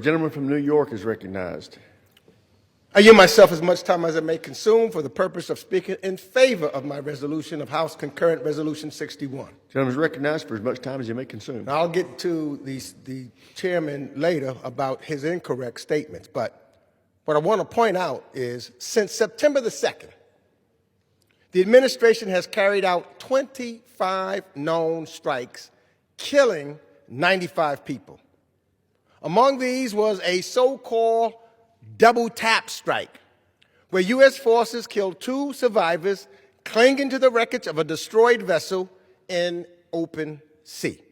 The gentleman from New York is recognized. I yield myself as much time as I may consume for the purpose of speaking in favor of my resolution of House Concurrent Resolution 61. The gentleman is recognized for as much time as you may consume. Now, I'll get to the chairman later about his incorrect statements, but what I want to point out is since September the 2nd, the administration has carried out 25 known strikes, killing 95 people. Among these was a so-called double tap strike, where U.S. forces killed 2 survivors clinging to the wreckage of a destroyed vessel in open sea.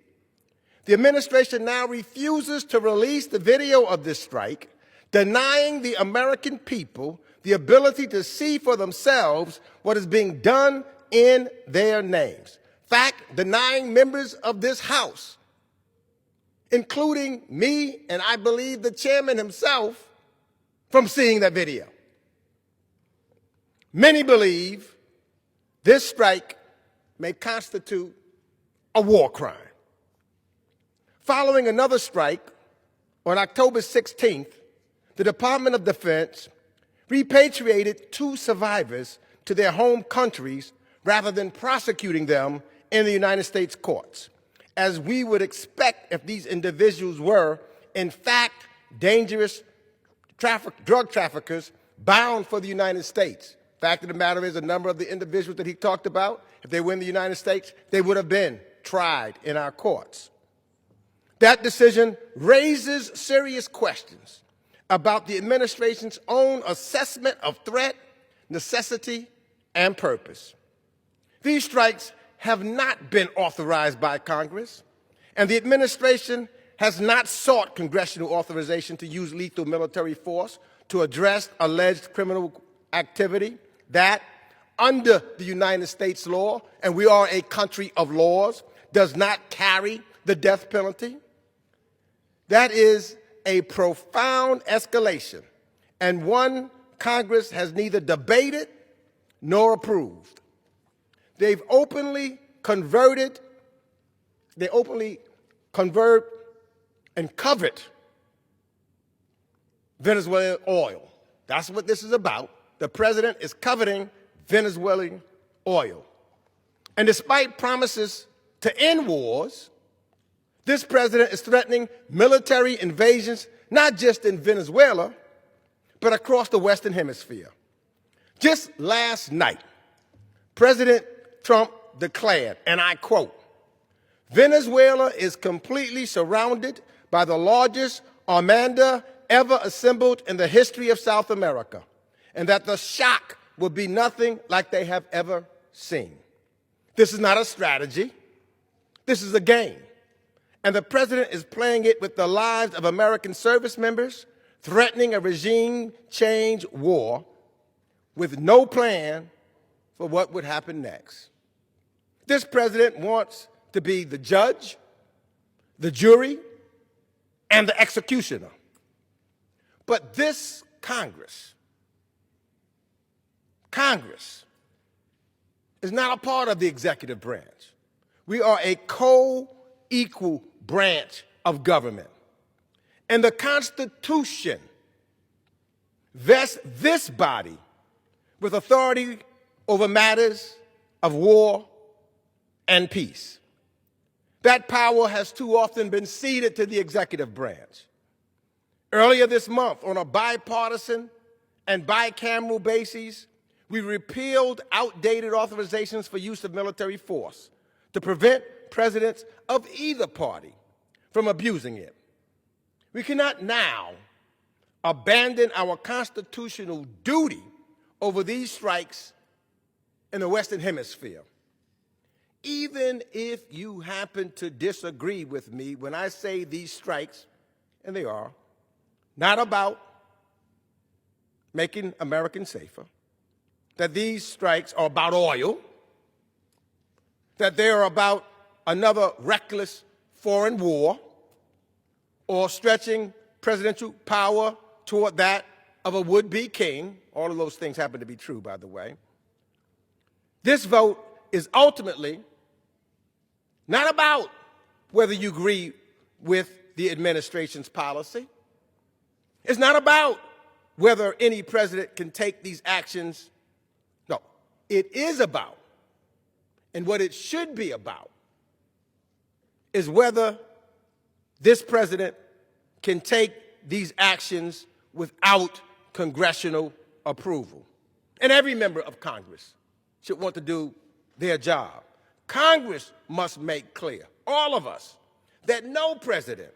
The administration now refuses to release the video of this strike, denying the American people the ability to see for themselves what is being done in their names. In fact, denying members of this House, including me and I believe the chairman himself, from seeing that video. Many believe this strike may constitute a war crime. Following another strike on October 16th, the Department of Defense repatriated 2 survivors to their home countries rather than prosecuting them in the United States courts, as we would expect if these individuals were, in fact, dangerous drug traffickers bound for the United States. Fact of the matter is, a number of the individuals that he talked about, if they were in the United States, they would have been tried in our courts. That decision raises serious questions about the administration's own assessment of threat, necessity, and purpose. These strikes have not been authorized by Congress, and the administration has not sought congressional authorization to use lethal military force to address alleged criminal activity that, under the United States law, and we are a country of laws, does not carry the death penalty. That is a profound escalation, and one Congress has neither debated nor approved. They openly convert and covet Venezuelan oil. That's what this is about. The president is coveting Venezuelan oil. And despite promises to end wars, this president is threatening military invasions, not just in Venezuela, but across the Western Hemisphere. Just last night, President Trump declared, and I quote, "Venezuela is completely surrounded by the largest armada ever assembled in the history of South America, and that the shock will be nothing like they have ever seen." This is not a strategy. This is a game. And the president is playing it with the lives of American service members, threatening a regime change war with no plan for what would happen next. This president wants to be the judge, the jury, and the executioner. But this Congress is not a part of the executive branch. We are a co-equal branch of government. And the Constitution vests this body with authority over matters of war and peace. That power has too often been ceded to the executive branch. Earlier this month, on a bipartisan and bicameral basis, we repealed outdated authorizations for use of military force to prevent presidents of either party from abusing it. We cannot now abandon our constitutional duty over these strikes in the Western Hemisphere. Even if you happen to disagree with me when I say these strikes, and they are, not about making Americans safer, that these strikes are about oil, that they are about another reckless foreign war, or stretching presidential power toward that of a would-be king. All of those things happen to be true, by the way. This vote is ultimately not about whether you agree with the administration's policy. It's not about whether any president can take these actions. No, it is about, and what it should be about, is whether this president can take these actions without congressional approval. And every member of Congress should want to do their job. Congress must make clear, all of us, that no president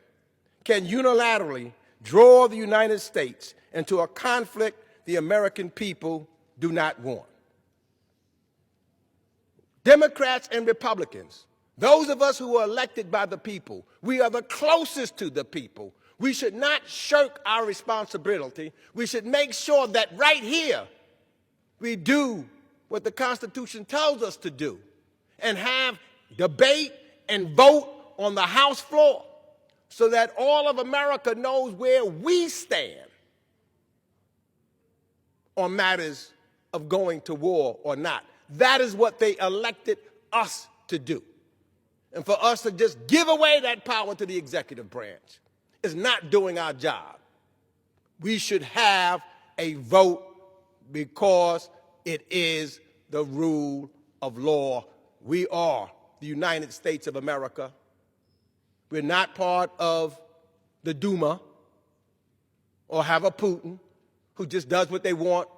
can unilaterally draw the United States into a conflict the American people do not want. Democrats and Republicans, those of us who are elected by the people, we are the closest to the people. We should not shirk our responsibility. We should make sure that right here we do what the Constitution tells us to do and have debate and vote on the House floor so that all of America knows where we stand on matters of going to war or not. That is what they elected us to do. And for us to just give away that power to the executive branch is not doing our job. We should have a vote because it is the rule of law. We are the United States of America. We're not part of the Duma or have a Putin who just does what they want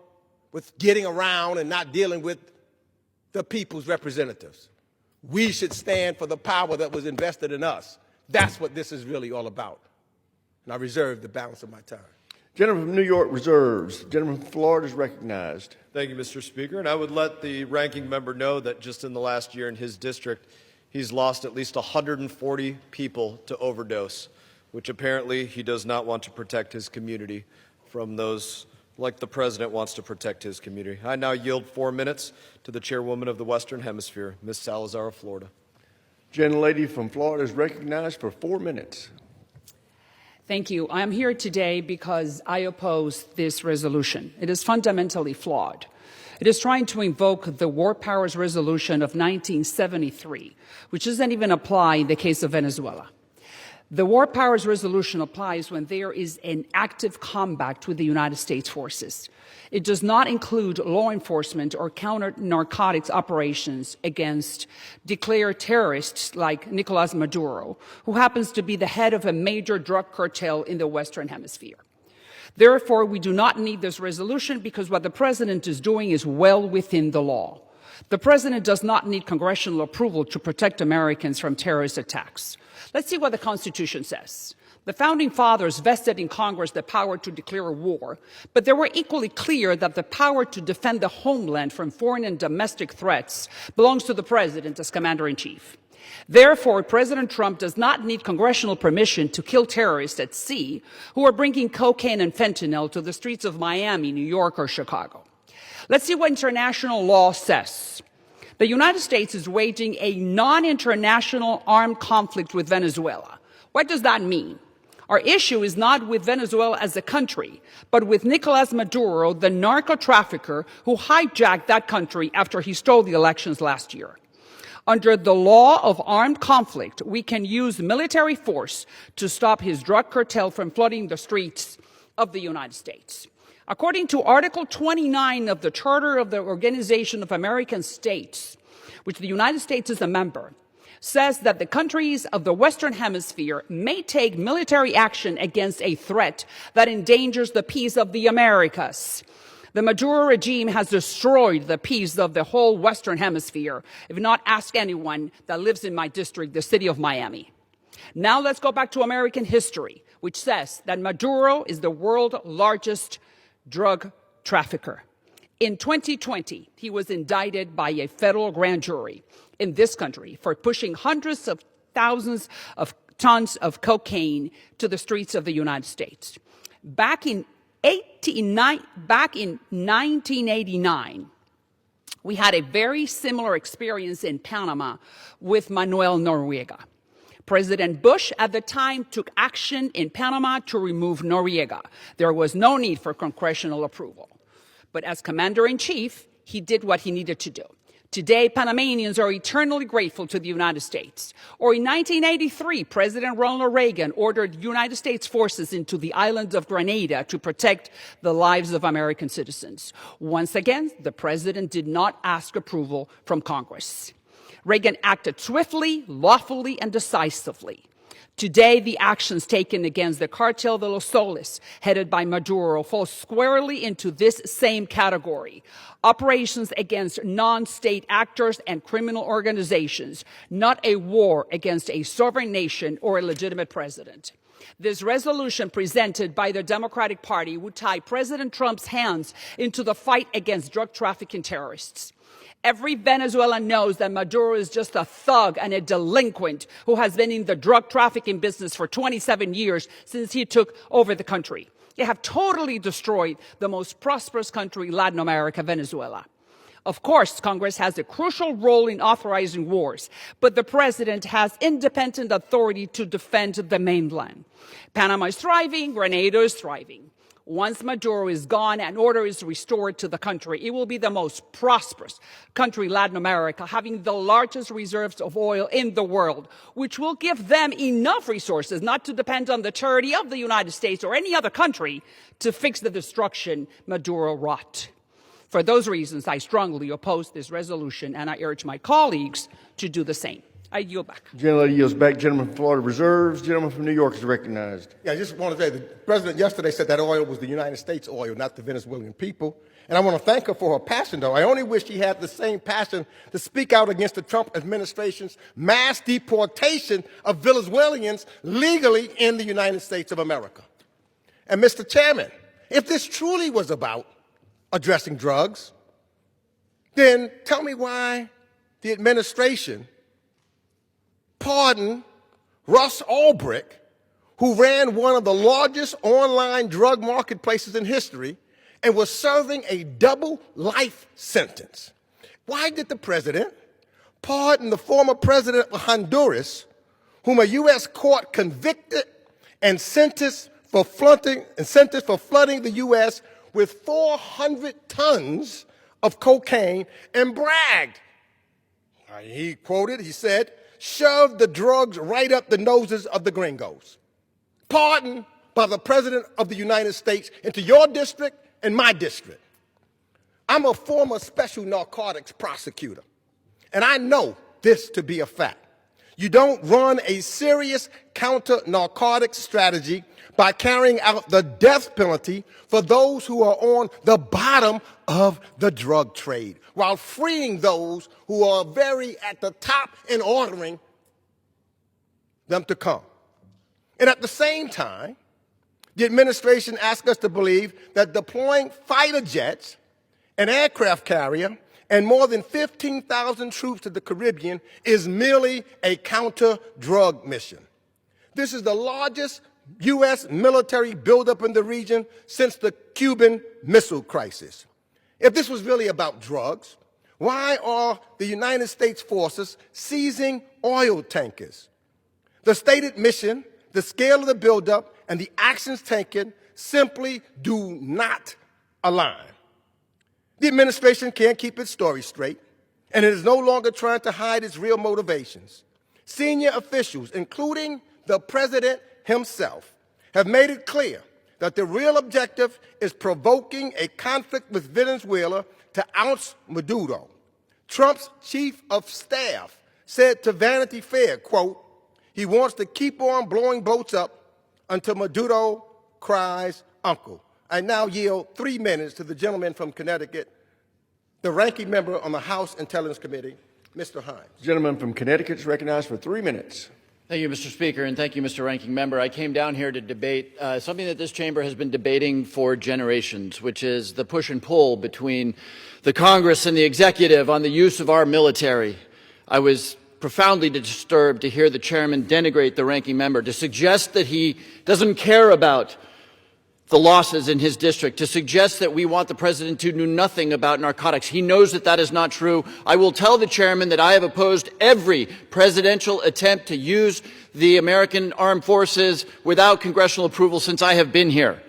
with getting around and not dealing with the people's representatives. We should stand for the power that was invested in us. That's what this is really all about. And I reserve the balance of my time. Gentleman from New York reserves. Gentleman from Florida is recognized. Thank you, Mr. Speaker. And I would let the ranking member know that just in the last year in his district, he's lost at least 140 people to overdose, which apparently he does not want to protect his community from those like the president wants to protect his community. I now yield 4 minutes to the chairwoman of the Western Hemisphere, Ms. Salazar of Florida. Gentlelady from Florida is recognized for 4 minutes. Thank you. I am here today because I oppose this resolution. It is fundamentally flawed. It is trying to invoke the War Powers Resolution of 1973, which doesn't even apply in the case of Venezuela. The War Powers Resolution applies when there is an active combat with the United States forces. It does not include law enforcement or counter-narcotics operations against declared terrorists like Nicolas Maduro, who happens to be the head of a major drug cartel in the Western Hemisphere. Therefore, we do not need this resolution because what the president is doing is well within the law. The president does not need congressional approval to protect Americans from terrorist attacks. Let's see what the Constitution says. The Founding Fathers vested in Congress the power to declare war, but they were equally clear that the power to defend the homeland from foreign and domestic threats belongs to the president as commander-in-chief. Therefore, President Trump does not need congressional permission to kill terrorists at sea who are bringing cocaine and fentanyl to the streets of Miami, New York, or Chicago. Let's see what international law says. The United States is waging a non-international armed conflict with Venezuela. What does that mean? Our issue is not with Venezuela as a country, but with Nicolas Maduro, the narco-trafficker who hijacked that country after he stole the elections last year. Under the law of armed conflict, we can use military force to stop his drug cartel from flooding the streets of the United States. According to Article 29 of the Charter of the Organization of American States, which the United States is a member, says that the countries of the Western Hemisphere may take military action against a threat that endangers the peace of the Americas. The Maduro regime has destroyed the peace of the whole Western Hemisphere, if not ask anyone that lives in my district, the city of Miami. Now let's go back to American history, which says that Maduro is the world's largest drug trafficker. In 2020, he was indicted by a federal grand jury in this country for pushing hundreds of thousands of tons of cocaine to the streets of the United States. Back in 1989, we had a very similar experience in Panama with Manuel Noriega. President Bush at the time took action in Panama to remove Noriega. There was no need for congressional approval. But as commander-in-chief, he did what he needed to do. Today, Panamanians are eternally grateful to the United States. Or in 1983, President Ronald Reagan ordered United States forces into the island of Grenada to protect the lives of American citizens. Once again, the president did not ask approval from Congress. Reagan acted swiftly, lawfully, and decisively. Today, the actions taken against the Cartel de los Soles, headed by Maduro, fall squarely into this same category. Operations against non-state actors and criminal organizations, not a war against a sovereign nation or a legitimate president. This resolution presented by the Democratic Party would tie President Trump's hands into the fight against drug trafficking terrorists. Every Venezuelan knows that Maduro is just a thug and a delinquent who has been in the drug trafficking business for 27 years since he took over the country. They have totally destroyed the most prosperous country in Latin America, Venezuela. Of course, Congress has a crucial role in authorizing wars, but the president has independent authority to defend the mainland. Panama is thriving, Grenada is thriving. Once Maduro is gone and order is restored to the country, it will be the most prosperous country in Latin America, having the largest reserves of oil in the world, which will give them enough resources not to depend on the charity of the United States or any other country to fix the destruction Maduro wrought. For those reasons, I strongly oppose this resolution, and I urge my colleagues to do the same. I yield back. Gentlelady yields back. Gentleman from Florida reserves. Gentleman from New York is recognized. Yeah, I just want to say the president yesterday said that oil was the United States oil, not the Venezuelan people. And I want to thank her for her passion, though. I only wish she had the same passion to speak out against the Trump administration's mass deportation of Venezuelans legally in the United States of America. And Mr. Chairman, if this truly was about addressing drugs, then tell me why the administration pardoned Russ Ulbricht, who ran one of the largest online drug marketplaces in history and was serving a double life sentence. Why did the president pardon the former president of Honduras, whom a U.S. court convicted and sentenced for flooding the U.S. with 400 tons of cocaine and bragged? He quoted, he said, "Shoved the drugs right up the noses of the gringos." Pardoned by the President of the United States into your district and my district. I'm a former special narcotics prosecutor, and I know this to be a fact. You don't run a serious counter-narcotics strategy by carrying out the death penalty for those who are on the bottom of the drug trade, while freeing those who are very at the top and ordering them to come. And at the same time, the administration asks us to believe that deploying fighter jets, an aircraft carrier, and more than 15,000 troops to the Caribbean is merely a counter-drug mission. This is the largest U.S. military buildup in the region since the Cuban Missile Crisis. If this was really about drugs, why are the United States forces seizing oil tankers? The stated mission, the scale of the buildup, and the actions taken simply do not align. The administration can't keep its story straight, and it is no longer trying to hide its real motivations. Senior officials, including the president himself, have made it clear that the real objective is provoking a conflict with Venezuela to oust Maduro. Trump's chief of staff said to Vanity Fair, quote, he wants to keep on blowing boats up until Maduro cries uncle. I now yield 3 minutes to the gentleman from Connecticut, the ranking member on the House Intelligence Committee, Mr. Hines. The gentleman from Connecticut is recognized for 3 minutes. Thank you, Mr. Speaker, and thank you, Mr. Ranking Member. I came down here to debate something that this chamber has been debating for generations, which is the push and pull between the Congress and the executive on the use of our military. I was profoundly disturbed to hear the chairman denigrate the ranking member, to suggest that he doesn't care about the losses in his district, to suggest that we want the president to do nothing about narcotics. He knows that that is not true. I will tell the chairman that I have opposed every presidential attempt to use the American armed forces without congressional approval since I have been here.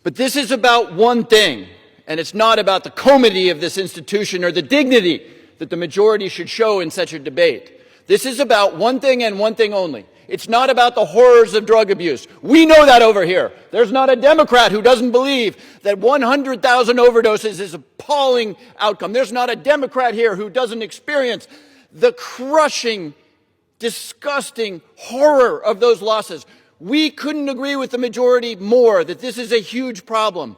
But this is about one thing, and it's not about the comity of this institution or the dignity that the majority should show in such a debate. This is about one thing and one thing only. It's not about the horrors of drug abuse. We know that over here. There's not a Democrat who doesn't believe that 100,000 overdoses is an appalling outcome. There's not a Democrat here who doesn't experience the crushing, disgusting horror of those losses. We couldn't agree with the majority more that this is a huge problem.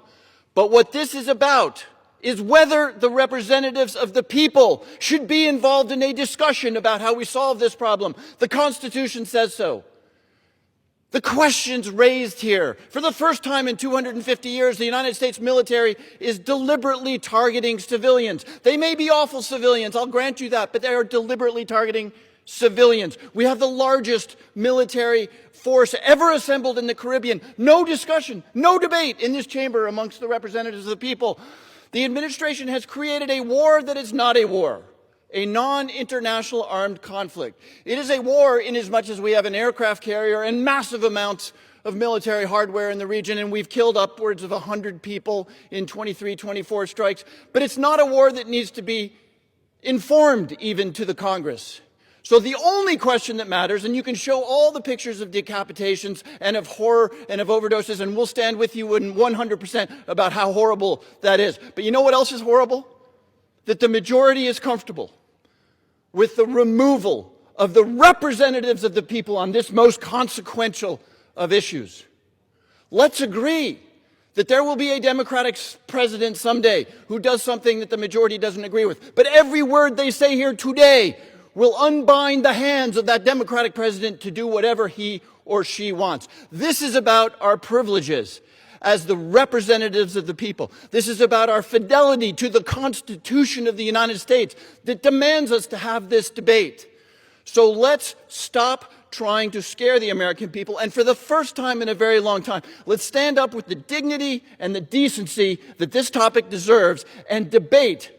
But what this is about is whether the representatives of the people should be involved in a discussion about how we solve this problem. The Constitution says so. The questions raised here, for the first time in 250 years, the United States military is deliberately targeting civilians. They may be awful civilians, I'll grant you that, but they are deliberately targeting civilians. We have the largest military force ever assembled in the Caribbean. No discussion, no debate in this chamber amongst the representatives of the people. The administration has created a war that is not a war, a non-international armed conflict. It is a war inasmuch as we have an aircraft carrier and massive amounts of military hardware in the region, and we've killed upwards of 100 people in 23, 24 strikes. But it's not a war that needs to be informed even to the Congress. So the only question that matters, and you can show all the pictures of decapitations and of horror and of overdoses, and we'll stand with you in 100% about how horrible that is. But you know what else is horrible? That the majority is comfortable with the removal of the representatives of the people on this most consequential of issues. Let's agree that there will be a Democratic president someday who does something that the majority doesn't agree with. But every word they say here today will unbind the hands of that Democratic president to do whatever he or she wants. This is about our privileges as the representatives of the people. This is about our fidelity to the Constitution of the United States that demands us to have this debate. So let's stop trying to scare the American people, and for the first time in a very long time, let's stand up with the dignity and the decency that this topic deserves and debate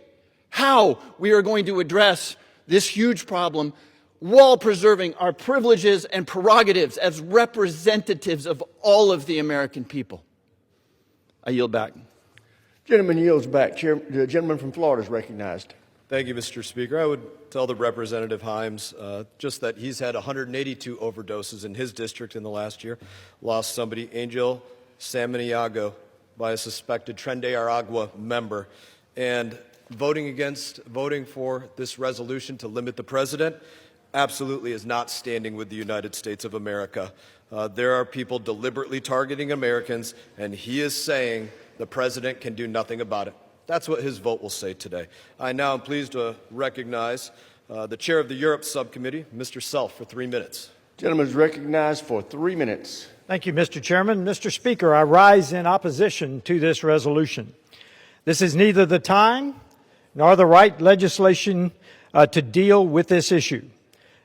how we are going to address this huge problem while preserving our privileges and prerogatives as representatives of all of the American people. I yield back. Gentleman yields back. The gentleman from Florida is recognized. Thank you, Mr. Speaker. I would tell the Representative Himes just that he's had 182 overdoses in his district in the last year. Lost somebody, Angel Samaniago, by a suspected Tren de Aragua member. And voting for this resolution to limit the president absolutely is not standing with the United States of America. There are people deliberately targeting Americans, and he is saying the president can do nothing about it. That's what his vote will say today. I now am pleased to recognize the chair of the Europe Subcommittee, Mr. Self, for 3 minutes. Gentleman is recognized for 3 minutes. Thank you, Mr. Chairman. Mr. Speaker, I rise in opposition to this resolution. This is neither the time nor the right legislation to deal with this issue.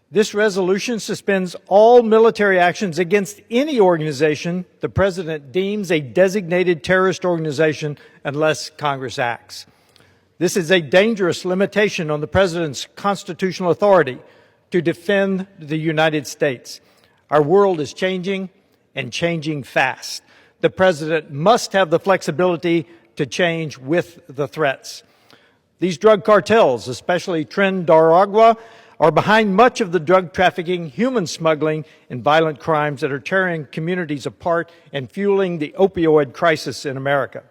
This resolution suspends all military actions against any organization the President deems a designated terrorist organization unless Congress acts. This is a dangerous limitation on the President's constitutional authority to defend the United States. Our world is changing and changing fast. The President must have the flexibility to change with the threats. These drug cartels, especially Tren de Aragua, are behind much of the drug trafficking, human smuggling, and violent crimes that are tearing communities apart and fueling the opioid crisis in America.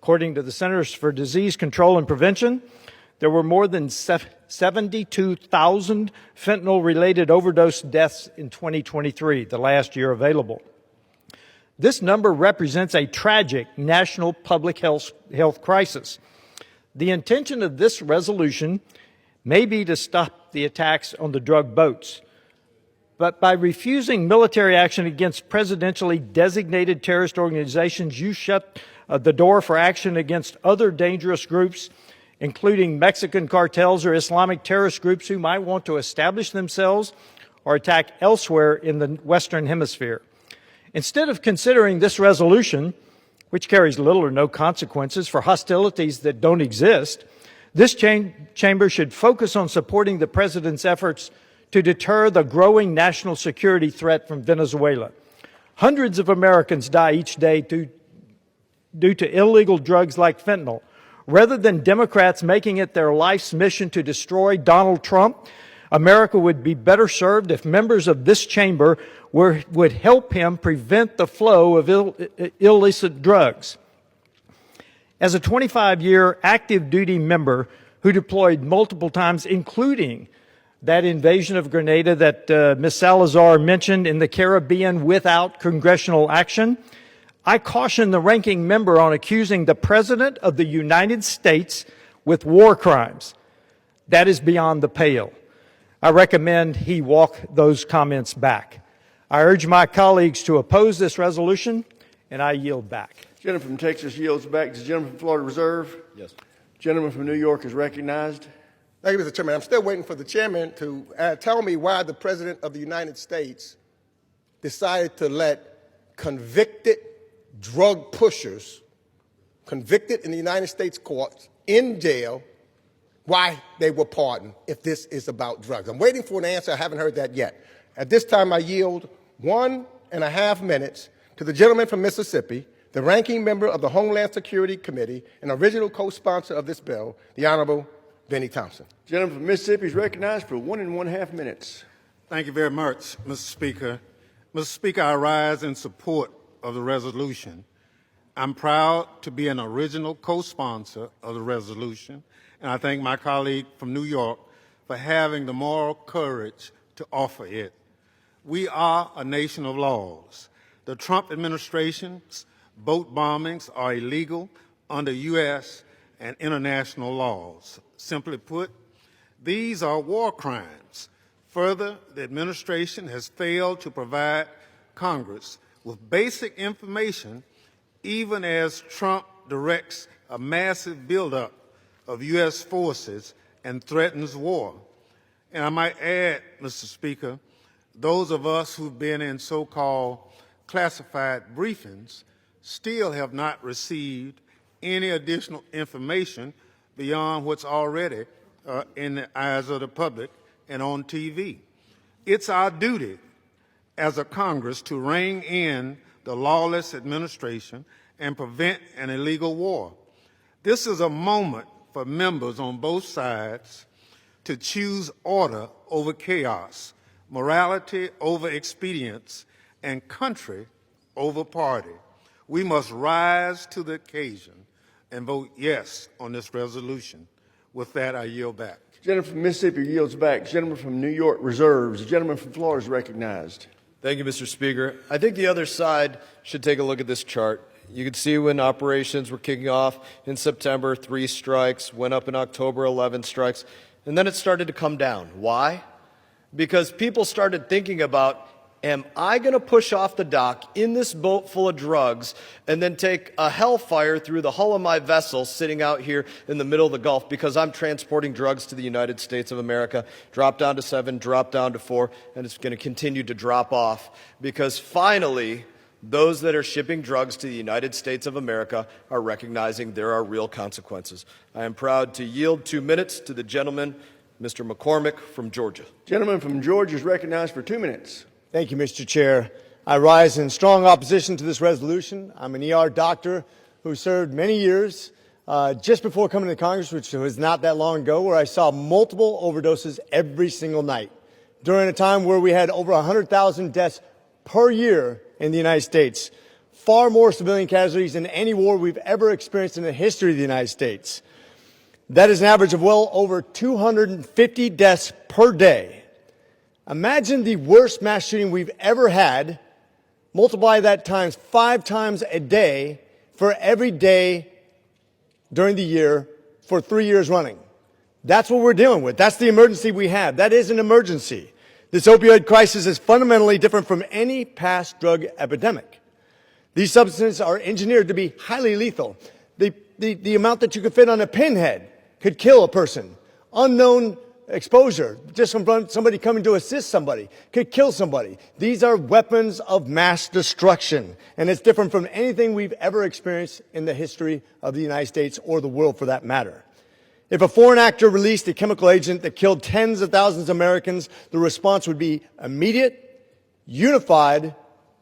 According to the Centers for Disease Control and Prevention, there were more than 72,000 fentanyl-related overdose deaths in 2023, the last year available. This number represents a tragic national public health crisis. The intention of this resolution may be to stop the attacks on the drug boats, but by refusing military action against presidentially designated terrorist organizations, you shut the door for action against other dangerous groups, including Mexican cartels or Islamic terrorist groups who might want to establish themselves or attack elsewhere in the Western Hemisphere. Instead of considering this resolution, which carries little or no consequences for hostilities that don't exist, this chamber should focus on supporting the President's efforts to deter the growing national security threat from Venezuela. Hundreds of Americans die each day due to illegal drugs like fentanyl, Rather than Democrats making it their life's mission to destroy Donald Trump, America would be better served if members of this chamber would help him prevent the flow of illicit drugs. As a 25-year active duty member who deployed multiple times, including that invasion of Grenada that Ms. Salazar mentioned in the Caribbean without congressional action, I caution the ranking member on accusing the President of the United States with war crimes. That is beyond the pale. I recommend he walk those comments back. I urge my colleagues to oppose this resolution, and I yield back. Gentleman from Texas yields back. Does the gentleman from Florida reserve? Yes. Gentleman from New York is recognized. Thank you, Mr. Chairman. I'm still waiting for the chairman to tell me why the President of the United States decided to let convicted drug pushers, convicted in the United States courts, in jail, why they were pardoned if this is about drugs. I'm waiting for an answer. I haven't heard that yet. At this time, I yield 1.5 minutes to the gentleman from Mississippi, the ranking member of the Homeland Security Committee and original co-sponsor of this bill, the Honorable Benny Thompson. Gentleman from Mississippi is recognized for 1.5 minutes. Thank you very much, Mr. Speaker. Mr. Speaker, I rise in support of the resolution. I'm proud to be an original co-sponsor of the resolution, and I thank my colleague from New York for having the moral courage to offer it. We are a nation of laws. The Trump administration's boat bombings are illegal under U.S. and international laws. Simply put, these are war crimes. Further, the administration has failed to provide Congress with basic information, even as Trump directs a massive buildup of U.S. forces and threatens war. And I might add, Mr. Speaker, those of us who've been in so-called classified briefings still have not received any additional information beyond what's already in the eyes of the public and on TV. It's our duty as a Congress to rein in the lawless administration and prevent an illegal war. This is a moment for members on both sides to choose order over chaos, morality over expedience, and country over party. We must rise to the occasion and vote yes on this resolution. With that, I yield back. Gentleman from Mississippi yields back. Gentleman from New York reserves. The gentleman from Florida is recognized. Thank you, Mr. Speaker. I think the other side should take a look at this chart. You can see when operations were kicking off in September, 3 strikes, went up in October, 11 strikes, and then it started to come down. Why? Because people started thinking about, am I going to push off the dock in this boat full of drugs and then take a hellfire through the hull of my vessel sitting out here in the middle of the Gulf because I'm transporting drugs to the United States of America, drop down to 7, drop down to 4, and it's going to continue to drop off because finally those that are shipping drugs to the United States of America are recognizing there are real consequences. I am proud to yield 2 minutes to the gentleman, Mr. McCormick from Georgia. Gentleman from Georgia is recognized for 2 minutes. Thank you, Mr. Chair. I rise in strong opposition to this resolution. I'm an ER doctor who served many years just before coming to Congress, which was not that long ago, where I saw multiple overdoses every single night during a time where we had over 100,000 deaths per year in the United States, far more civilian casualties than any war we've ever experienced in the history of the United States. That is an average of well over 250 deaths per day. Imagine the worst mass shooting we've ever had, multiply that times 5 times a day for every day during the year for 3 years running. That's what we're dealing with. That's the emergency we have. That is an emergency. This opioid crisis is fundamentally different from any past drug epidemic. These substances are engineered to be highly lethal. The amount that you could fit on a pinhead could kill a person. Unknown exposure, just from somebody coming to assist somebody, could kill somebody. These are weapons of mass destruction, and it's different from anything we've ever experienced in the history of the United States or the world for that matter. If a foreign actor released a chemical agent that killed tens of thousands of Americans, the response would be immediate, unified,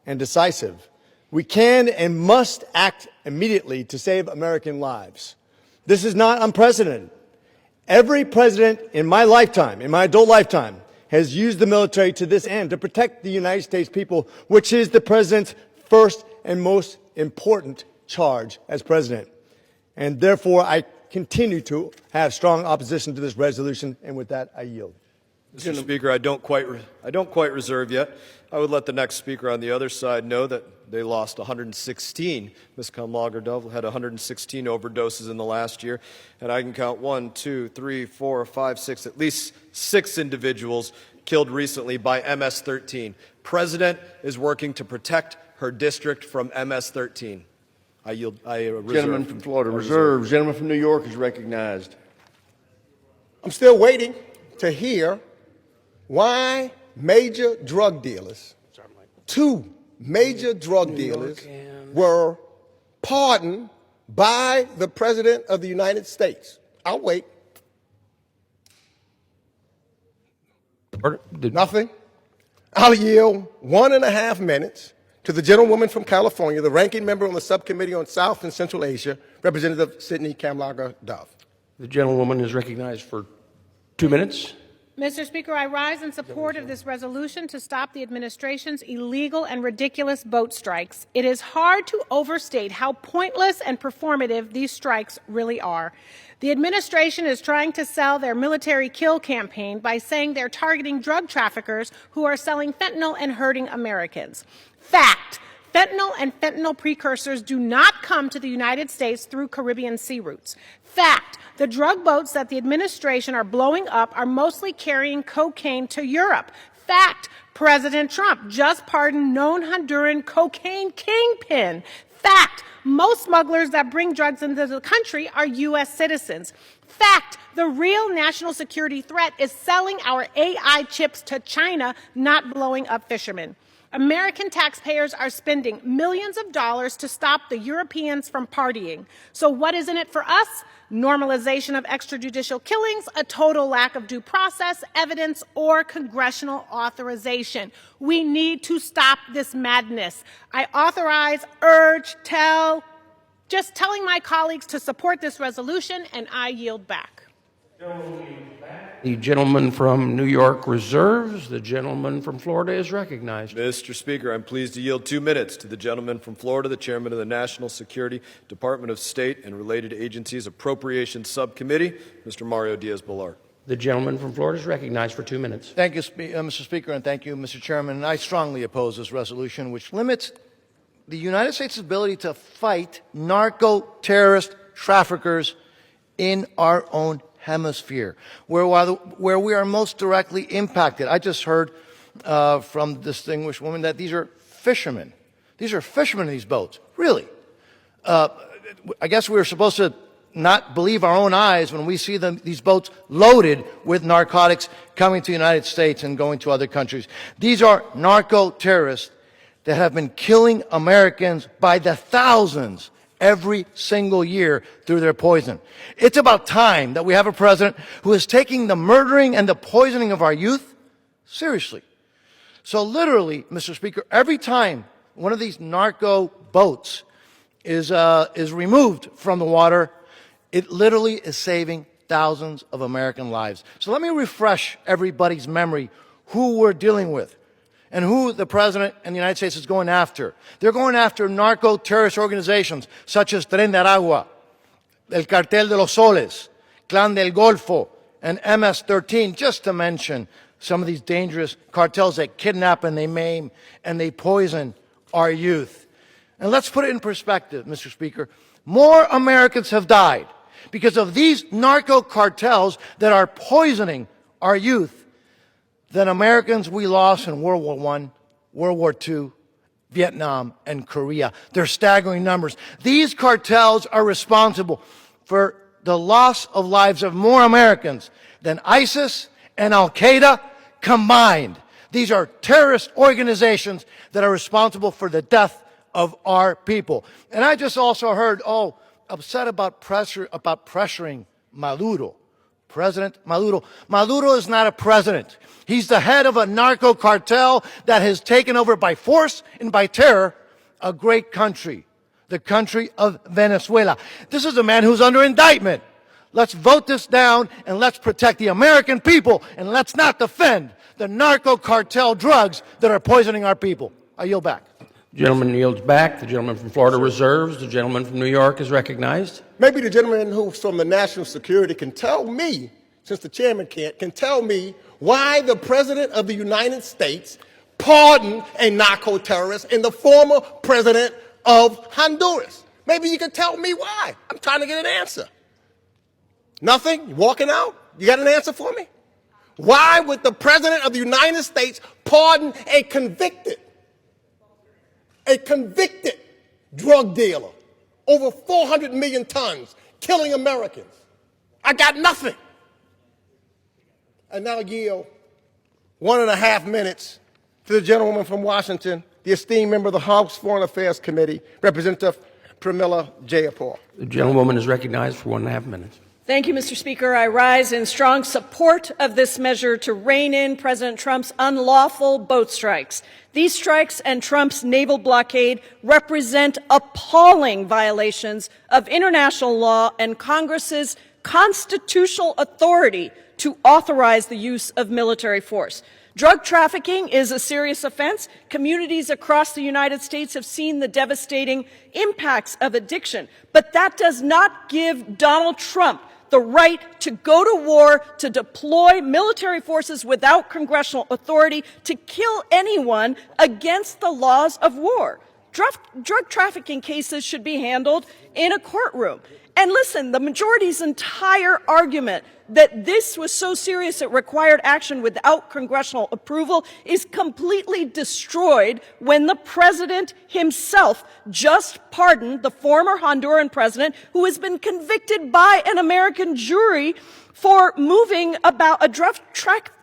and decisive. We can and must act immediately to save American lives. This is not unprecedented. Every president in my lifetime, in my adult lifetime, has used the military to this end, to protect the United States people, which is the president's first and most important charge as president. And therefore, I continue to have strong opposition to this resolution, and with that, I yield. Mr. Speaker, I don't quite reserve yet. I would let the next speaker on the other side know that they lost 116. Ms. Kamlager-Dove had 116 overdoses in the last year, and I can count 1, 2, 3, 4, 5, 6, at least 6 individuals killed recently by MS-13. President is working to protect her district from MS-13. I yield. Gentleman from Florida reserves. Gentleman from New York is recognized. I'm still waiting to hear why major drug dealers, 2 major drug dealers, were pardoned by the President of the United States. I'll wait. Nothing. I'll yield 1.5 minutes to the gentlewoman from California, the ranking member on the Subcommittee on South and Central Asia, Representative Sidney Kamlager-Dove. The gentlewoman is recognized for 2 minutes. Mr. Speaker, I rise in support of this resolution to stop the administration's illegal and ridiculous boat strikes. It is hard to overstate how pointless and performative these strikes really are. The administration is trying to sell their military kill campaign by saying they're targeting drug traffickers who are selling fentanyl and hurting Americans. Fact. Fentanyl and fentanyl precursors do not come to the United States through Caribbean sea routes. Fact. The drug boats that the administration are blowing up are mostly carrying cocaine to Europe. Fact. President Trump just pardoned known Honduran cocaine kingpin. Fact. Most smugglers that bring drugs into the country are U.S. citizens. Fact. The real national security threat is selling our AI chips to China, not blowing up fishermen. American taxpayers are spending millions of dollars to stop the Europeans from partying. So what is in it for us? Normalization of extrajudicial killings, a total lack of due process, evidence, or congressional authorization. We need to stop this madness. I authorize, urge, just telling my colleagues to support this resolution, and I yield back. The gentleman from New York reserves. The gentleman from Florida is recognized. Mr. Speaker, I'm pleased to yield 2 minutes to the gentleman from Florida, the chairman of the National Security, Department of State, and Related Agencies Appropriations Subcommittee, Mr. Mario Diaz-Balart. The gentleman from Florida is recognized for 2 minutes. Thank you, Mr. Speaker, and thank you, Mr. Chairman. I strongly oppose this resolution, which limits the United States' ability to fight narco-terrorist traffickers in our own hemisphere, where we are most directly impacted. I just heard from the distinguished woman that these are fishermen. These are fishermen in these boats. Really? I guess we're supposed to not believe our own eyes when we see these boats loaded with narcotics coming to the United States and going to other countries. These are narco-terrorists that have been killing Americans by the thousands every single year through their poison. It's about time that we have a president who is taking the murdering and the poisoning of our youth seriously. So literally, Mr. Speaker, every time one of these narco boats is removed from the water, it literally is saving thousands of American lives. So let me refresh everybody's memory who we're dealing with and who the President and the United States is going after. They're going after narco-terrorist organizations such as Tren de Aragua, El Cartel de los Soles, Clan del Golfo, and MS-13, just to mention some of these dangerous cartels that kidnap and they maim and they poison our youth. And let's put it in perspective, Mr. Speaker. More Americans have died because of these narco cartels that are poisoning our youth than Americans we lost in World War I, World War II, Vietnam, and Korea. They're staggering numbers. These cartels are responsible for the loss of lives of more Americans than ISIS and Al-Qaeda combined. These are terrorist organizations that are responsible for the death of our people. And I just also heard, upset about pressuring Maduro. President Maduro. Maduro is not a president. He's the head of a narco cartel that has taken over by force and by terror a great country, the country of Venezuela. This is a man who's under indictment. Let's vote this down and let's protect the American people and let's not defend the narco cartel drugs that are poisoning our people. I yield back. The gentleman yields back. The gentleman from Florida reserves. The gentleman from New York is recognized. Maybe the gentleman who's from the National Security can tell me, since the chairman can't, can tell me why the President of the United States pardoned a narco-terrorist and the former President of Honduras. Maybe you can tell me why. I'm trying to get an answer. Nothing? You walking out? You got an answer for me? Why would the President of the United States pardon a convicted drug dealer, over 400 million tons, killing Americans? I got nothing. I now yield 1.5 minutes to the gentlewoman from Washington, the esteemed member of the House Foreign Affairs Committee, Representative Pramila Jayapal. The gentlewoman is recognized for 1.5 minutes. Thank you, Mr. Speaker. I rise in strong support of this measure to rein in President Trump's unlawful boat strikes. These strikes and Trump's naval blockade represent appalling violations of international law and Congress's constitutional authority to authorize the use of military force. Drug trafficking is a serious offense. Communities across the United States have seen the devastating impacts of addiction, but that does not give Donald Trump the right to go to war, to deploy military forces without congressional authority, to kill anyone against the laws of war. Drug trafficking cases should be handled in a courtroom. And listen, the majority's entire argument that this was so serious it required action without congressional approval is completely destroyed when the president himself just pardoned the former Honduran president who has been convicted by an American jury for moving about a drug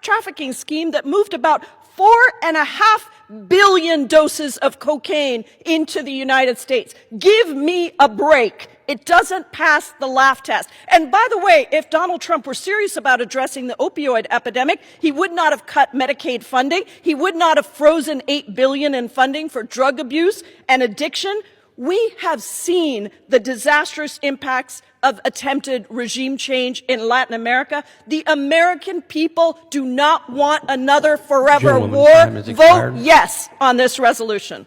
trafficking scheme that moved about 4.5 billion doses of cocaine into the United States. Give me a break. It doesn't pass the laugh test. And by the way, if Donald Trump were serious about addressing the opioid epidemic, he would not have cut Medicaid funding. He would not have frozen $8 billion in funding for drug abuse and addiction. We have seen the disastrous impacts of attempted regime change in Latin America. The American people do not want another forever war. Vote yes on this resolution.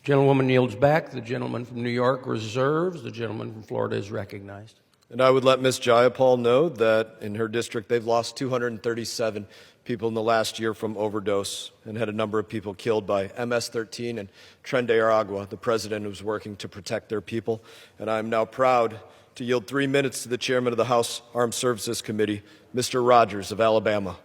Gentlewoman yields back. The gentleman from New York reserves. The gentleman from Florida is recognized. And I would let Ms. Jayapal know that in her district they've lost 237 people in the last year from overdose and had a number of people killed by MS-13 and Tren de Aragua, the president who's working to protect their people. And I'm now proud to yield 3 minutes to the chairman of the House Armed Services Committee, Mr. Rogers of Alabama.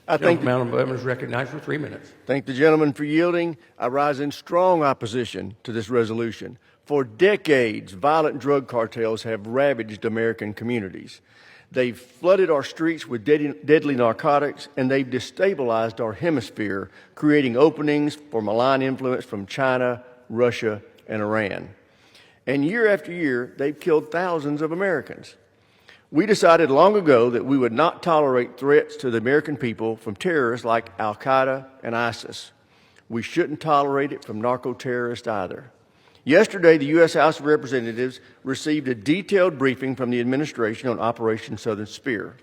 I thank the gentleman is recognized for 3 minutes. Thank the gentleman for yielding. I rise in strong opposition to this resolution. For decades, violent drug cartels have ravaged American communities. They've flooded our streets with deadly narcotics, and they've destabilized our hemisphere, creating openings for malign influence from China, Russia, and Iran. And year after year, they've killed thousands of Americans. We decided long ago that we would not tolerate threats to the American people from terrorists like Al-Qaeda and ISIS. We shouldn't tolerate it from narco-terrorists either. Yesterday, the U.S. House of Representatives received a detailed briefing from the administration on Operation Southern Spear.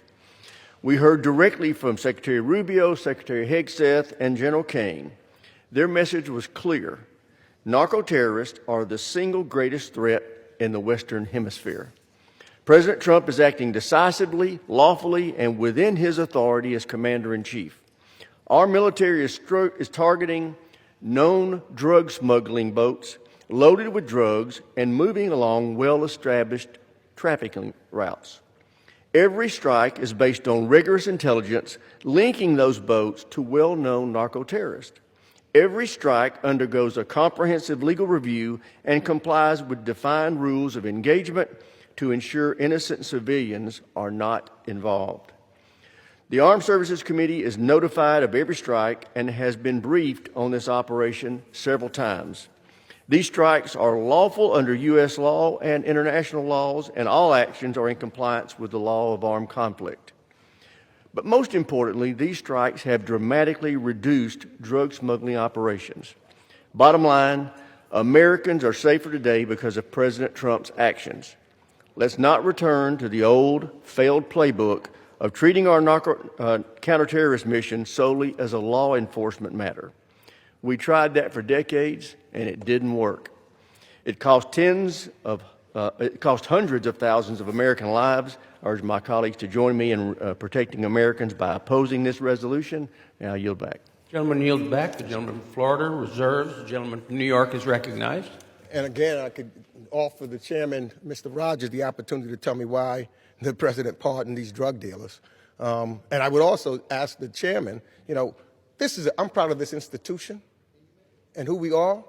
We heard directly from Secretary Rubio, Secretary Hegseth, and General Kane. Their message was clear. Narco-terrorists are the single greatest threat in the Western Hemisphere. President Trump is acting decisively, lawfully, and within his authority as Commander-in-Chief. Our military is targeting known drug smuggling boats loaded with drugs and moving along well-established trafficking routes. Every strike is based on rigorous intelligence linking those boats to well-known narco-terrorists. Every strike undergoes a comprehensive legal review and complies with defined rules of engagement to ensure innocent civilians are not involved. The Armed Services Committee is notified of every strike and has been briefed on this operation several times. These strikes are lawful under U.S. law and international laws, and all actions are in compliance with the law of armed conflict. But most importantly, these strikes have dramatically reduced drug smuggling operations. Bottom line, Americans are safer today because of President Trump's actions. Let's not return to the old, failed playbook of treating our counterterrorist mission solely as a law enforcement matter. We tried that for decades, and it didn't work. It cost hundreds of thousands of American lives. I urge my colleagues to join me in protecting Americans by opposing this resolution. And I yield back. The gentleman yields back. The gentleman from Florida reserves. The gentleman from New York is recognized. And again, I could offer the chairman, Mr. Rogers, the opportunity to tell me why the president pardoned these drug dealers. And I would also ask the chairman, I'm proud of this institution and who we are,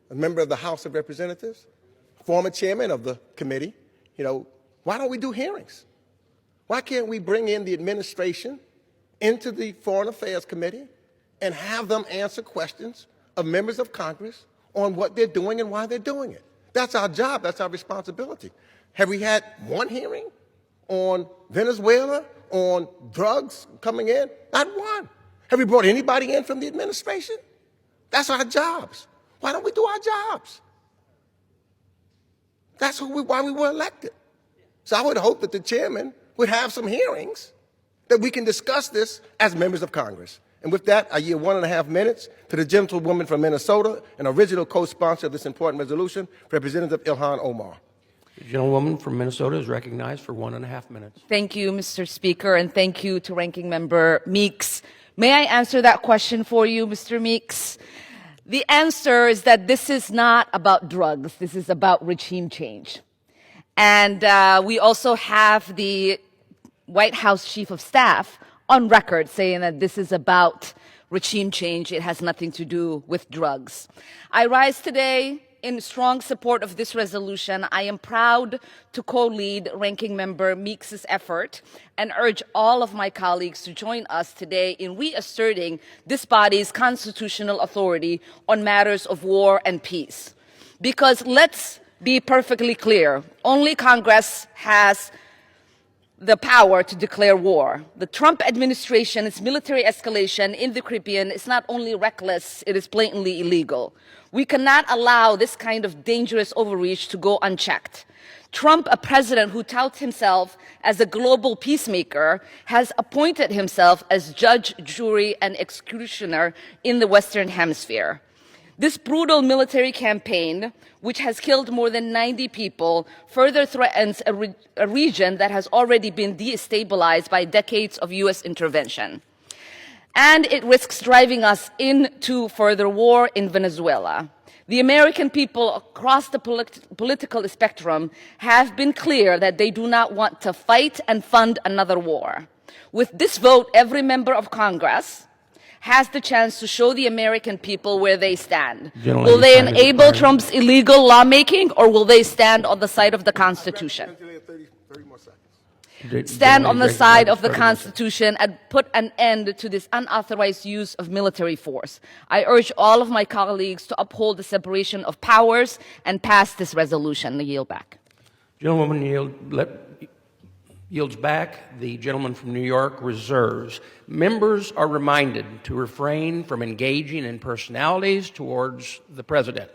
a member of the House of Representatives, former chairman of the committee. Why don't we do hearings? Why can't we bring in the administration into the Foreign Affairs Committee and have them answer questions of members of Congress on what they're doing and why they're doing it? That's our job. That's our responsibility. Have we had one hearing on Venezuela, on drugs coming in? Not one. Have we brought anybody in from the administration? That's our jobs. Why don't we do our jobs? That's why we were elected. So I would hope that the chairman would have some hearings that we can discuss this as members of Congress. And with that, I yield 1.5 minutes to the gentlewoman from Minnesota, an original co-sponsor of this important resolution, Representative Ilhan Omar. The gentlewoman from Minnesota is recognized for 1.5 minutes. Thank you, Mr. Speaker, and thank you to Ranking Member Meeks. May I answer that question for you, Mr. Meeks? The answer is that this is not about drugs. This is about regime change. And we also have the White House Chief of Staff on record saying that this is about regime change. It has nothing to do with drugs. I rise today in strong support of this resolution. I am proud to co-lead Ranking Member Meeks' effort and urge all of my colleagues to join us today in reasserting this body's constitutional authority on matters of war and peace. Because let's be perfectly clear, only Congress has the power to declare war. The Trump administration's military escalation in the Caribbean is not only reckless, it is blatantly illegal. We cannot allow this kind of dangerous overreach to go unchecked. Trump, a president who touts himself as a global peacemaker, has appointed himself as judge, jury, and executioner in the Western Hemisphere. This brutal military campaign, which has killed more than 90 people, further threatens a region that has already been destabilized by decades of U.S. intervention. And it risks driving us into further war in Venezuela. The American people across the political spectrum have been clear that they do not want to fight and fund another war. With this vote, every member of Congress has the chance to show the American people where they stand. Will they enable Trump's illegal lawmaking, or will they stand on the side of the Constitution? Stand on the side of the Constitution and put an end to this unauthorized use of military force. I urge all of my colleagues to uphold the separation of powers and pass this resolution. I yield back. Gentlewoman yields back. The gentleman from New York reserves. Members are reminded to refrain from engaging in personalities towards the president.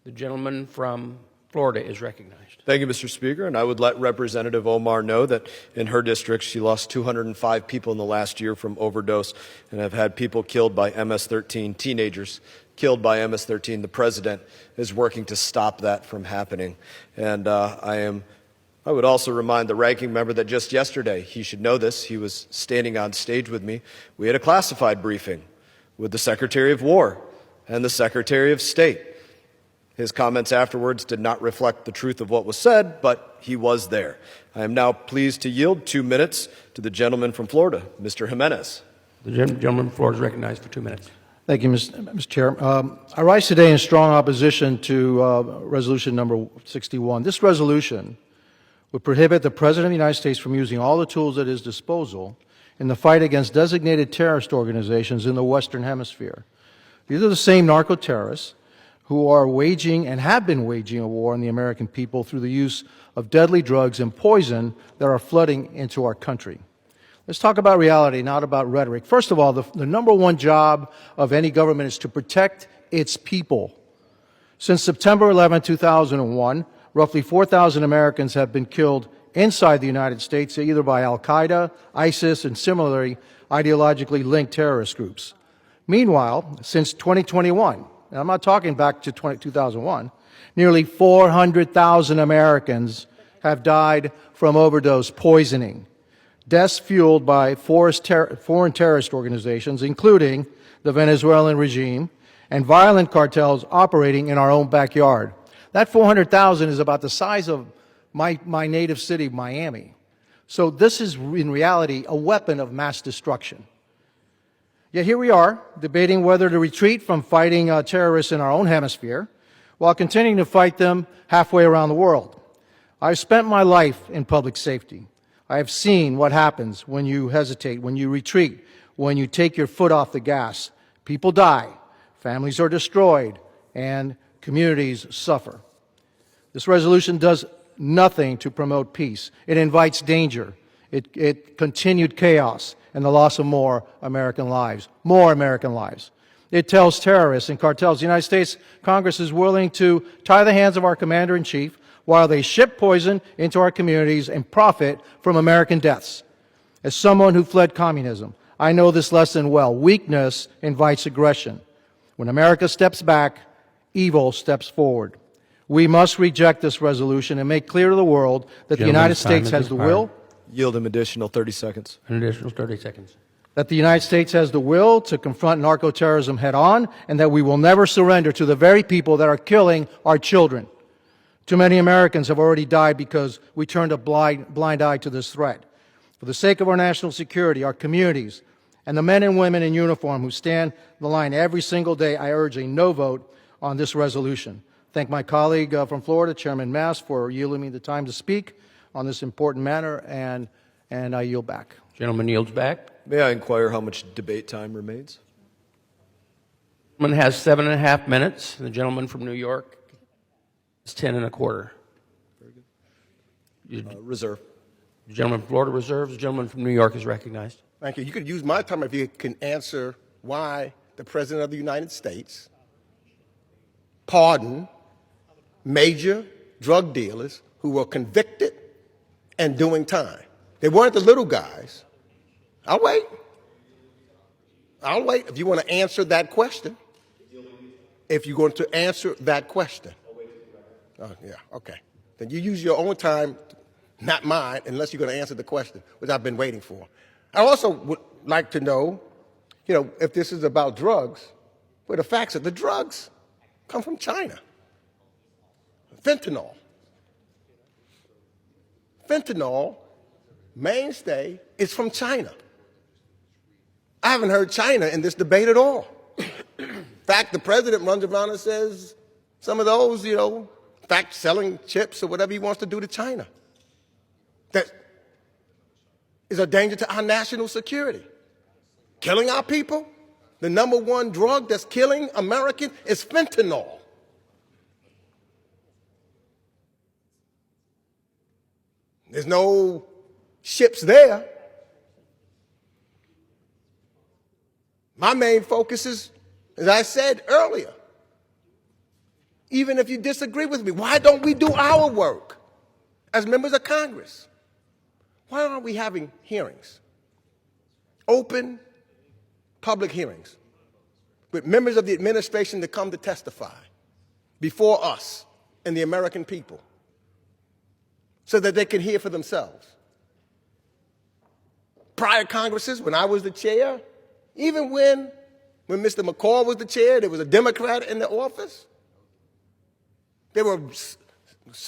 The gentleman from Florida is recognized. Thank you, Mr. Speaker. And I would let Representative Omar know that in her district, she lost 205 people in the last year from overdose and have had people killed by MS-13, teenagers killed by MS-13. The president is working to stop that from happening. And I would also remind the ranking member that just yesterday, he should know this, he was standing on stage with me. We had a classified briefing with the Secretary of War and the Secretary of State. His comments afterwards did not reflect the truth of what was said, but he was there. I am now pleased to yield 2 minutes to the gentleman from Florida, Mr. Jimenez. The gentleman from Florida is recognized for 2 minutes. Thank you, Mr. Chair. I rise today in strong opposition to resolution number 61. This resolution would prohibit the President of the United States from using all the tools at his disposal in the fight against designated terrorist organizations in the Western Hemisphere. These are the same narco-terrorists who are waging and have been waging a war on the American people through the use of deadly drugs and poison that are flooding into our country. Let's talk about reality, not about rhetoric. First of all, the number one job of any government is to protect its people. Since September 11, 2001, roughly 4,000 Americans have been killed inside the United States, either by al-Qaeda, ISIS, and similarly ideologically linked terrorist groups. Meanwhile, since 2021, and I'm not talking back to 2001, nearly 400,000 Americans have died from overdose poisoning, deaths fueled by foreign terrorist organizations, including the Venezuelan regime, and violent cartels operating in our own backyard. That 400,000 is about the size of my native city, Miami. So this is, in reality, a weapon of mass destruction. Yet here we are, debating whether to retreat from fighting terrorists in our own hemisphere, while continuing to fight them halfway around the world. I've spent my life in public safety. I have seen what happens when you hesitate, when you retreat, when you take your foot off the gas. People die, families are destroyed, and communities suffer. This resolution does nothing to promote peace. It invites danger. It continued chaos and the loss of more American lives. It tells terrorists and cartels the United States Congress is willing to tie the hands of our commander-in-chief while they ship poison into our communities and profit from American deaths. As someone who fled communism, I know this lesson well. Weakness invites aggression. When America steps back, evil steps forward. We must reject this resolution and make clear to the world that the United States has the will. Yield him additional 30 seconds. An additional 30 seconds. That the United States has the will to confront narco-terrorism head on, and that we will never surrender to the very people that are killing our children. Too many Americans have already died because we turned a blind eye to this threat. For the sake of our national security, our communities, and the men and women in uniform who stand the line every single day, I urge a no vote on this resolution. Thank my colleague from Florida, Chairman Mass, for yielding me the time to speak on this important matter, and I yield back. Gentleman yields back. May I inquire how much debate time remains? The gentleman has 7.5 minutes. The gentleman from New York is 10 1/4. Very good. Reserve. The gentleman from Florida reserves. The gentleman from New York is recognized. Thank you. You could use my time if you can answer why the President of the United States pardoned major drug dealers who were convicted and doing time. They weren't the little guys. I'll wait. I'll wait if you want to answer that question. If you're going to answer that question. Yeah, okay. Then you use your own time, not mine, unless you're going to answer the question, which I've been waiting for. I also would like to know, if this is about drugs, where the facts are. The drugs come from China. Fentanyl. Fentanyl, mainstay, is from China. I haven't heard China in this debate at all. In fact, the president runs around and says some of those, in fact, selling chips or whatever he wants to do to China. That is a danger to our national security. Killing our people. The #1 drug that's killing Americans is fentanyl. There's no ships there. My main focus is, as I said earlier, even if you disagree with me, why don't we do our work as members of Congress? Why aren't we having hearings? Open, public hearings with members of the administration to come to testify before us and the American people so that they can hear for themselves. Prior Congresses, when I was the chair, even when Mr. McCall was the chair, there was a Democrat in the office. They were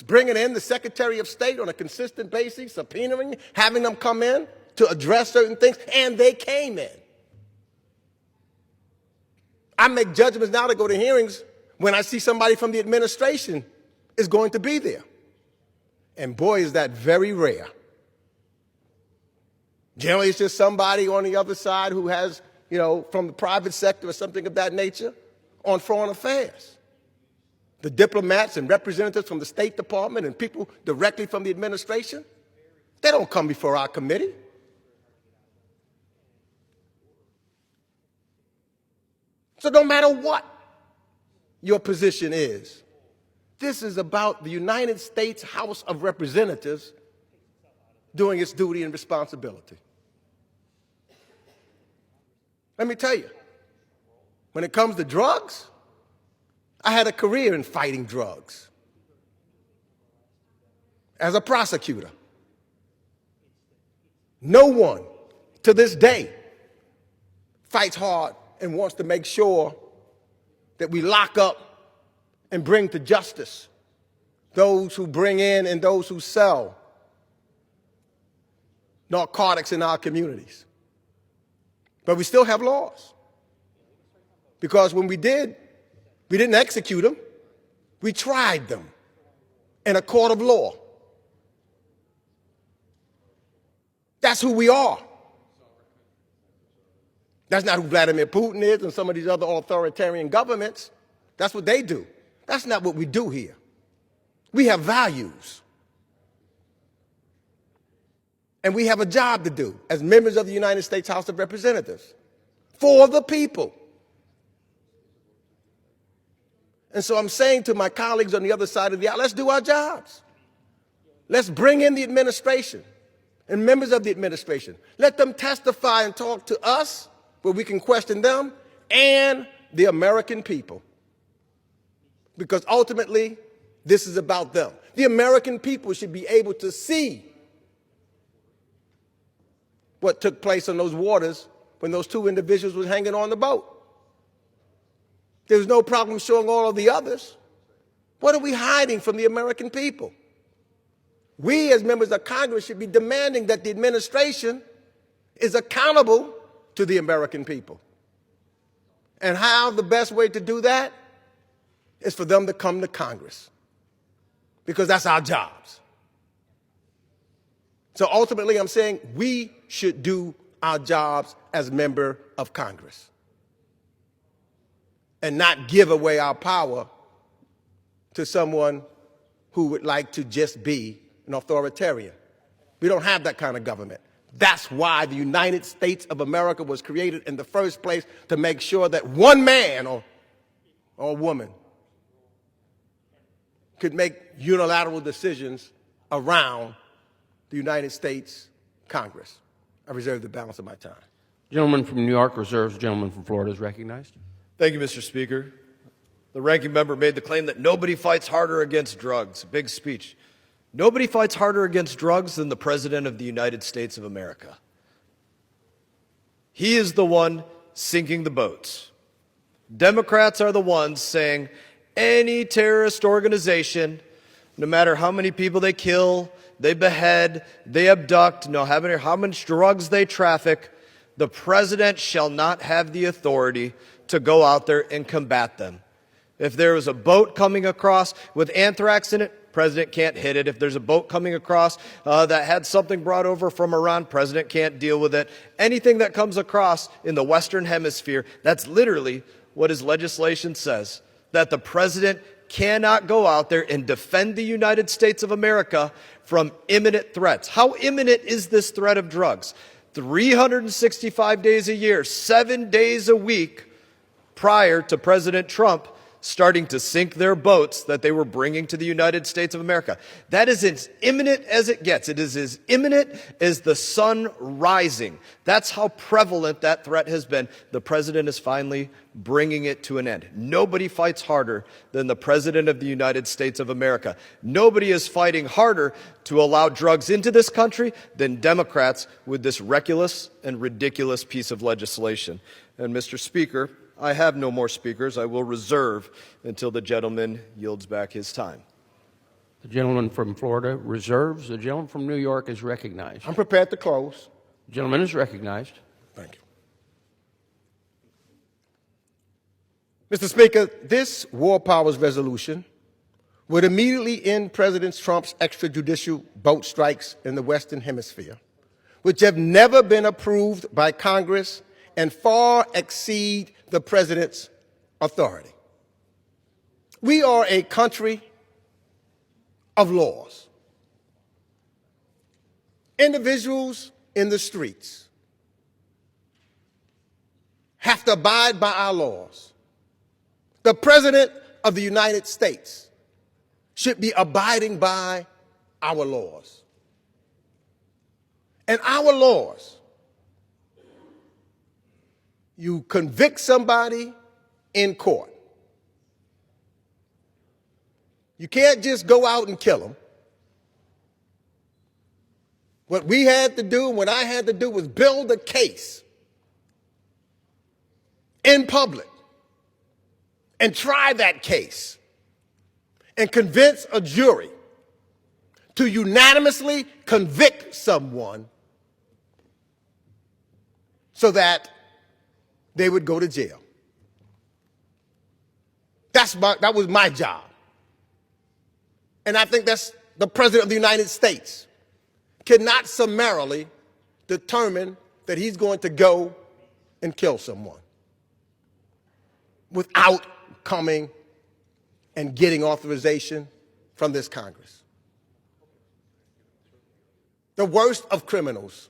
bringing in the Secretary of State on a consistent basis, subpoenaing, having them come in to address certain things, and they came in. I make judgments now to go to hearings when I see somebody from the administration is going to be there. And boy, is that very rare. Generally, it's just somebody on the other side who has, from the private sector or something of that nature on foreign affairs. The diplomats and representatives from the State Department and people directly from the administration, they don't come before our committee. So no matter what, your position is. This is about the United States House of Representatives doing its duty and responsibility. Let me tell you, when it comes to drugs, I had a career in fighting drugs as a prosecutor. No one to this day fights hard and wants to make sure that we lock up and bring to justice those who bring in and those who sell narcotics in our communities. But we still have laws. Because when we didn't execute them, we tried them in a court of law. That's who we are. That's not who Vladimir Putin is and some of these other authoritarian governments. That's what they do. That's not what we do here. We have values. And we have a job to do as members of the United States House of Representatives for the people. And so I'm saying to my colleagues on the other side of the aisle, let's do our jobs. Let's bring in the administration and members of the administration. Let them testify and talk to us where we can question them and the American people. Because ultimately, this is about them. The American people should be able to see what took place on those waters when those two individuals were hanging on the boat. There's no problem showing all of the others. What are we hiding from the American people? We as members of Congress should be demanding that the administration is accountable to the American people. And how the best way to do that is for them to come to Congress, because that's our jobs. So ultimately, I'm saying we should do our jobs as member of Congress and not give away our power to someone who would like to just be an authoritarian. We don't have that kind of government. That's why the United States of America was created in the first place, to make sure that one man or woman could make unilateral decisions around the United States Congress. I reserve the balance of my time. Gentleman from New York reserves. Gentleman from Florida is recognized. Thank you, Mr. Speaker. The ranking member made the claim that nobody fights harder against drugs. Big speech. Nobody fights harder against drugs than the President of the United States of America. He is the one sinking the boats. Democrats are the ones saying any terrorist organization, no matter how many people they kill, they behead, they abduct, no matter how much drugs they traffic, the president shall not have the authority to go out there and combat them. If there was a boat coming across with anthrax in it, president can't hit it. If there's a boat coming across that had something brought over from Iran, president can't deal with it. Anything that comes across in the Western Hemisphere, that's literally what his legislation says, that the president cannot go out there and defend the United States of America from imminent threats. How imminent is this threat of drugs? 365 days a year, 7 days a week prior to President Trump starting to sink their boats that they were bringing to the United States of America. That is as imminent as it gets. It is as imminent as the sun rising. That's how prevalent that threat has been. The president is finally bringing it to an end. Nobody fights harder than the President of the United States of America. Nobody is fighting harder to allow drugs into this country than Democrats with this reckless and ridiculous piece of legislation. And Mr. Speaker, I have no more speakers. I will reserve until the gentleman yields back his time. The gentleman from Florida reserves. The gentleman from New York is recognized. I'm prepared to close. The gentleman is recognized. Thank you. Mr. Speaker, this War Powers resolution would immediately end President Trump's extrajudicial boat strikes in the Western Hemisphere, which have never been approved by Congress and far exceed the president's authority. We are a country of laws. Individuals in the streets have to abide by our laws. The president of the United States should be abiding by our laws. And our laws, you convict somebody in court. You can't just go out and kill them. What we had to do, what I had to do, was build a case in public and try that case and convince a jury to unanimously convict someone so that they would go to jail. That was my job. And I think that's the President of the United States cannot summarily determine that he's going to go and kill someone without coming and getting authorization from this Congress. The worst of criminals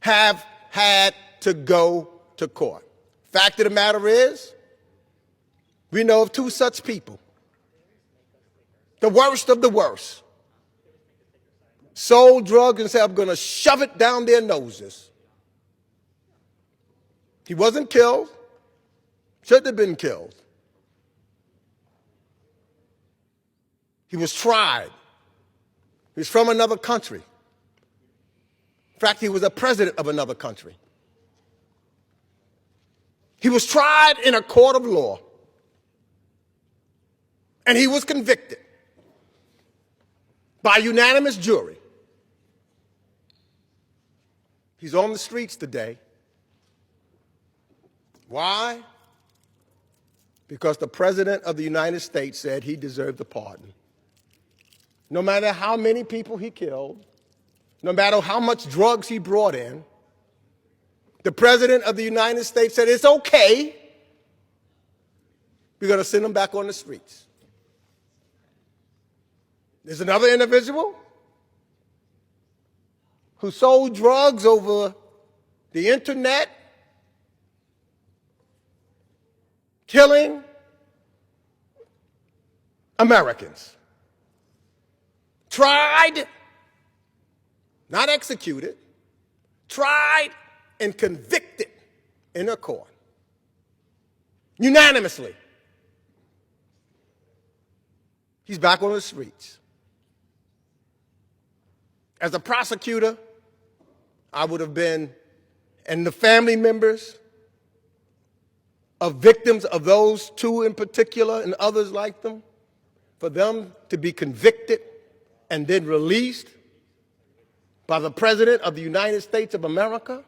have had to go to court. Fact of the matter is, we know of two such people. The worst of the worst. Sold drugs and said, I'm going to shove it down their noses. He wasn't killed. Shouldn't have been killed. He was tried. He was from another country. In fact, he was a president of another country. He was tried in a court of law. And he was convicted by unanimous jury. He's on the streets today. Why? Because the President of the United States said he deserved a pardon. No matter how many people he killed, no matter how much drugs he brought in, the President of the United States said, it's okay. We're going to send him back on the streets. There's another individual who sold drugs over the internet, killing Americans. Tried, not executed, tried and convicted in a court. Unanimously. He's back on the streets. As a prosecutor, I would have been, and the family members of victims of those two in particular and others like them, for them to be convicted and then released by the President of the United States of America?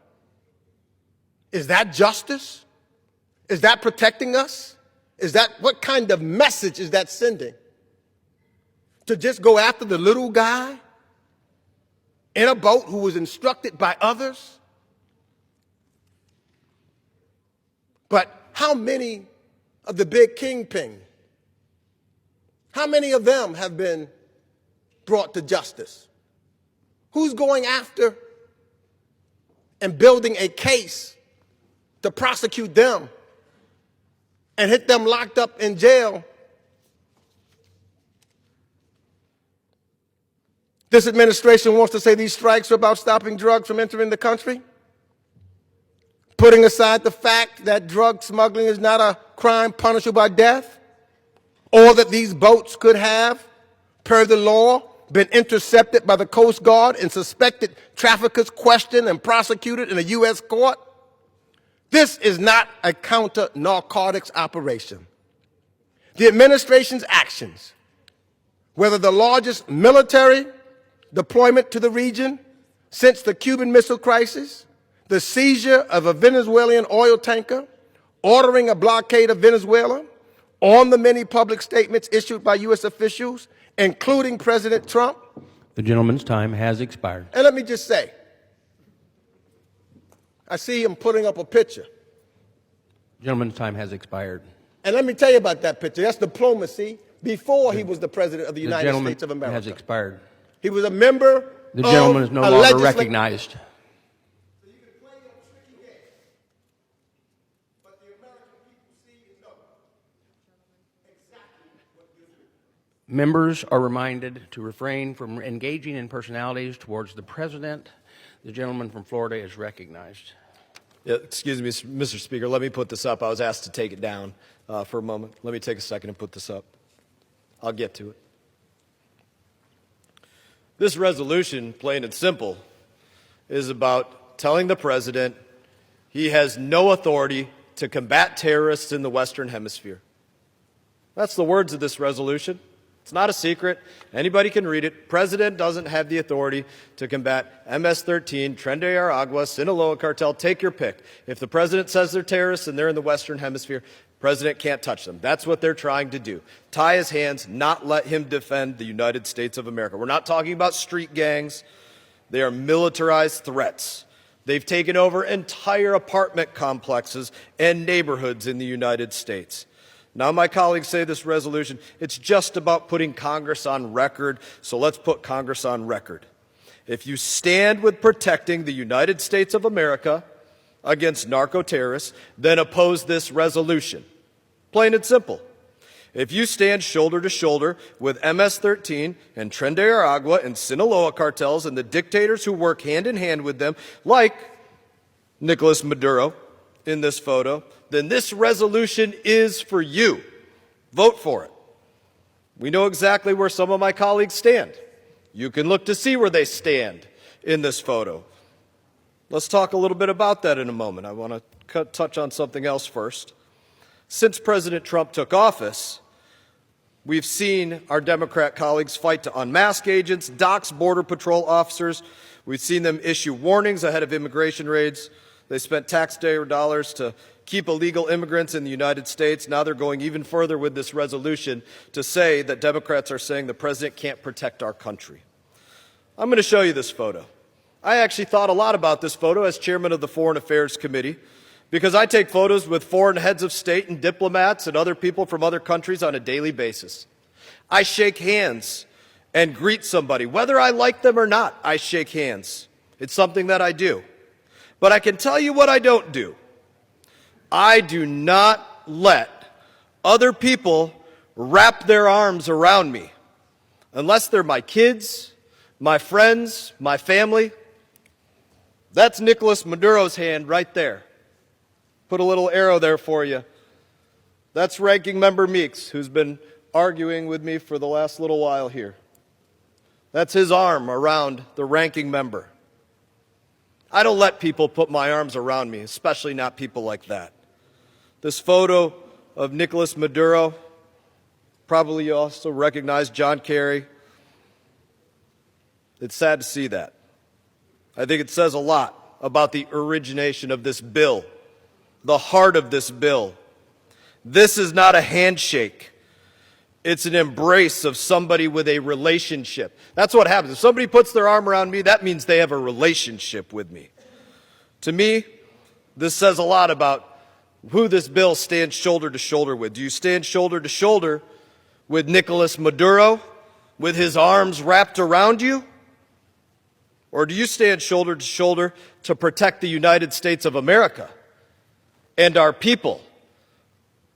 Is that justice? Is that protecting us? What kind of message is that sending? To just go after the little guy in a boat who was instructed by others? But how many of the big kingpin, how many of them have been brought to justice? Who's going after and building a case to prosecute them and hit them locked up in jail? This administration wants to say these strikes are about stopping drugs from entering the country, putting aside the fact that drug smuggling is not a crime punishable by death, or that these boats could have, per the law, been intercepted by the Coast Guard and suspected traffickers questioned and prosecuted in a U.S. court. This is not a counter-narcotics operation. The administration's actions, whether the largest military deployment to the region since the Cuban Missile Crisis, the seizure of a Venezuelan oil tanker, ordering a blockade of Venezuela, on the many public statements issued by U.S. officials, including President Trump. The gentleman's time has expired. And let me just say, I see him putting up a picture. Gentleman's time has expired. And let me tell you about that picture. That's diplomacy before he was the President of the United States of The America. gentleman has expired. He was a member The gentleman is no longer legislative recognized. So you can play your tricky game, but the American people see is no. Members are reminded to refrain from engaging in personalities towards the President. The gentleman from Florida is recognized. Yeah, excuse me, Mr. Speaker. Let me put this up. I was asked to take it down for a moment. Let me take a second and put this up. I'll get to it. This resolution, plain and simple, is about telling the President he has no authority to combat terrorists in the Western Hemisphere. That's the words of this resolution. It's not a secret. Anybody can read it. President doesn't have the authority to combat MS-13, Tren de Aragua, Sinaloa cartel. Take your pick. If the president says they're terrorists and they're in the Western Hemisphere, president can't touch them. That's what they're trying to do. Tie his hands, not let him defend the United States of America. We're not talking about street gangs. They are militarized threats. They've taken over entire apartment complexes and neighborhoods in the United States. Now, my colleagues say this resolution, it's just about putting Congress on record, so let's put Congress on record. If you stand with protecting the United States of America against narco-terrorists, then oppose this resolution. Plain and simple. If you stand shoulder to shoulder with MS-13 and Tren de Aragua and Sinaloa cartels and the dictators who work hand in hand with them, like Nicolas Maduro in this photo, then this resolution is for you. Vote for it. We know exactly where some of my colleagues stand. You can look to see where they stand in this photo. Let's talk a little bit about that in a moment. I want to touch on something else first. Since President Trump took office, we've seen our Democrat colleagues fight to unmask agents, dox Border Patrol officers. We've seen them issue warnings ahead of immigration raids. They spent taxpayer dollars to keep illegal immigrants in the United States. Now they're going even further with this resolution to say that Democrats are saying the president can't protect our country. I'm going to show you this photo. I actually thought a lot about this photo as chairman of the Foreign Affairs Committee because I take photos with foreign heads of state and diplomats and other people from other countries on a daily basis. I shake hands and greet somebody. Whether I like them or not, I shake hands. It's something that I do. But I can tell you what I don't do. I do not let other people wrap their arms around me unless they're my kids, my friends, my family. That's Nicolas Maduro's hand right there. Put a little arrow there for you. That's Ranking Member Meeks, who's been arguing with me for the last little while here. That's his arm around the ranking member. I don't let people put my arms around me, especially not people like that. This photo of Nicolas Maduro, probably you also recognize John Kerry. It's sad to see that. I think it says a lot about the origination of this bill, the heart of this bill. This is not a handshake. It's an embrace of somebody with a relationship. That's what happens. If somebody puts their arm around me, that means they have a relationship with me. To me, this says a lot about who this bill stands shoulder to shoulder with. Do you stand shoulder to shoulder with Nicolas Maduro, with his arms wrapped around you? Or do you stand shoulder to shoulder to protect the United States of America and our people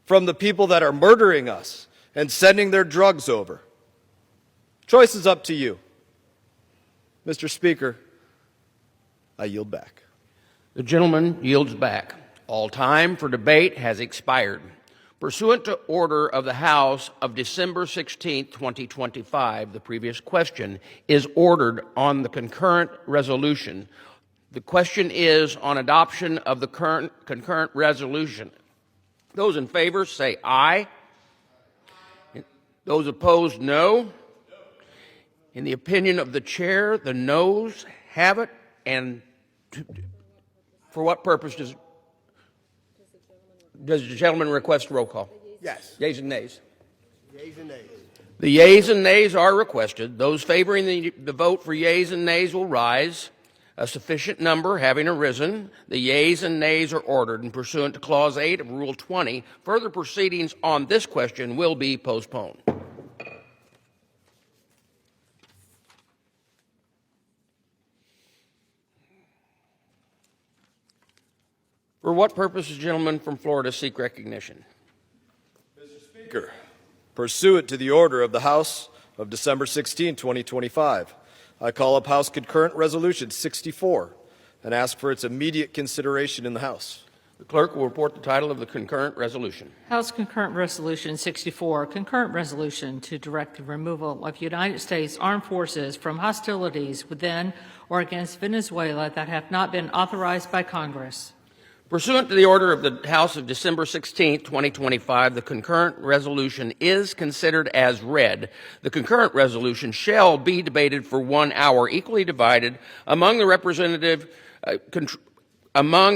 from the people that are murdering us and sending their drugs over? Choice is up to you. Mr. Speaker, I yield back. The gentleman yields back. All time for debate has expired. Pursuant to order of the House of December 16, 2025, the previous question is ordered on the concurrent resolution. The question is on adoption of the concurrent resolution. Those in favor say aye. Those opposed, no. In the opinion of the chair, the noes have it. And for what purpose does the gentleman request roll call? Yes. Yeas and nays. Yeas and nays. The yeas and nays are requested. Those favoring the vote for yeas and nays will rise. A sufficient number having arisen, the yeas and nays are ordered, and pursuant to Clause 8 of Rule 20, further proceedings on this question will be postponed. For what purpose does the gentleman from Florida seek recognition? Mr. Speaker, Pursuant to the order of the House of December 16, 2025, I call up House Concurrent Resolution 64 and ask for its immediate consideration in the House. The clerk will report the title of the concurrent resolution. House Concurrent Resolution 64, concurrent resolution to direct the removal of United States armed forces from hostilities within or against Venezuela that have not been authorized by Congress. Pursuant to the order of the House of December 16, 2025, the concurrent resolution is considered as read. The concurrent resolution shall be debated for 1 hour, equally divided among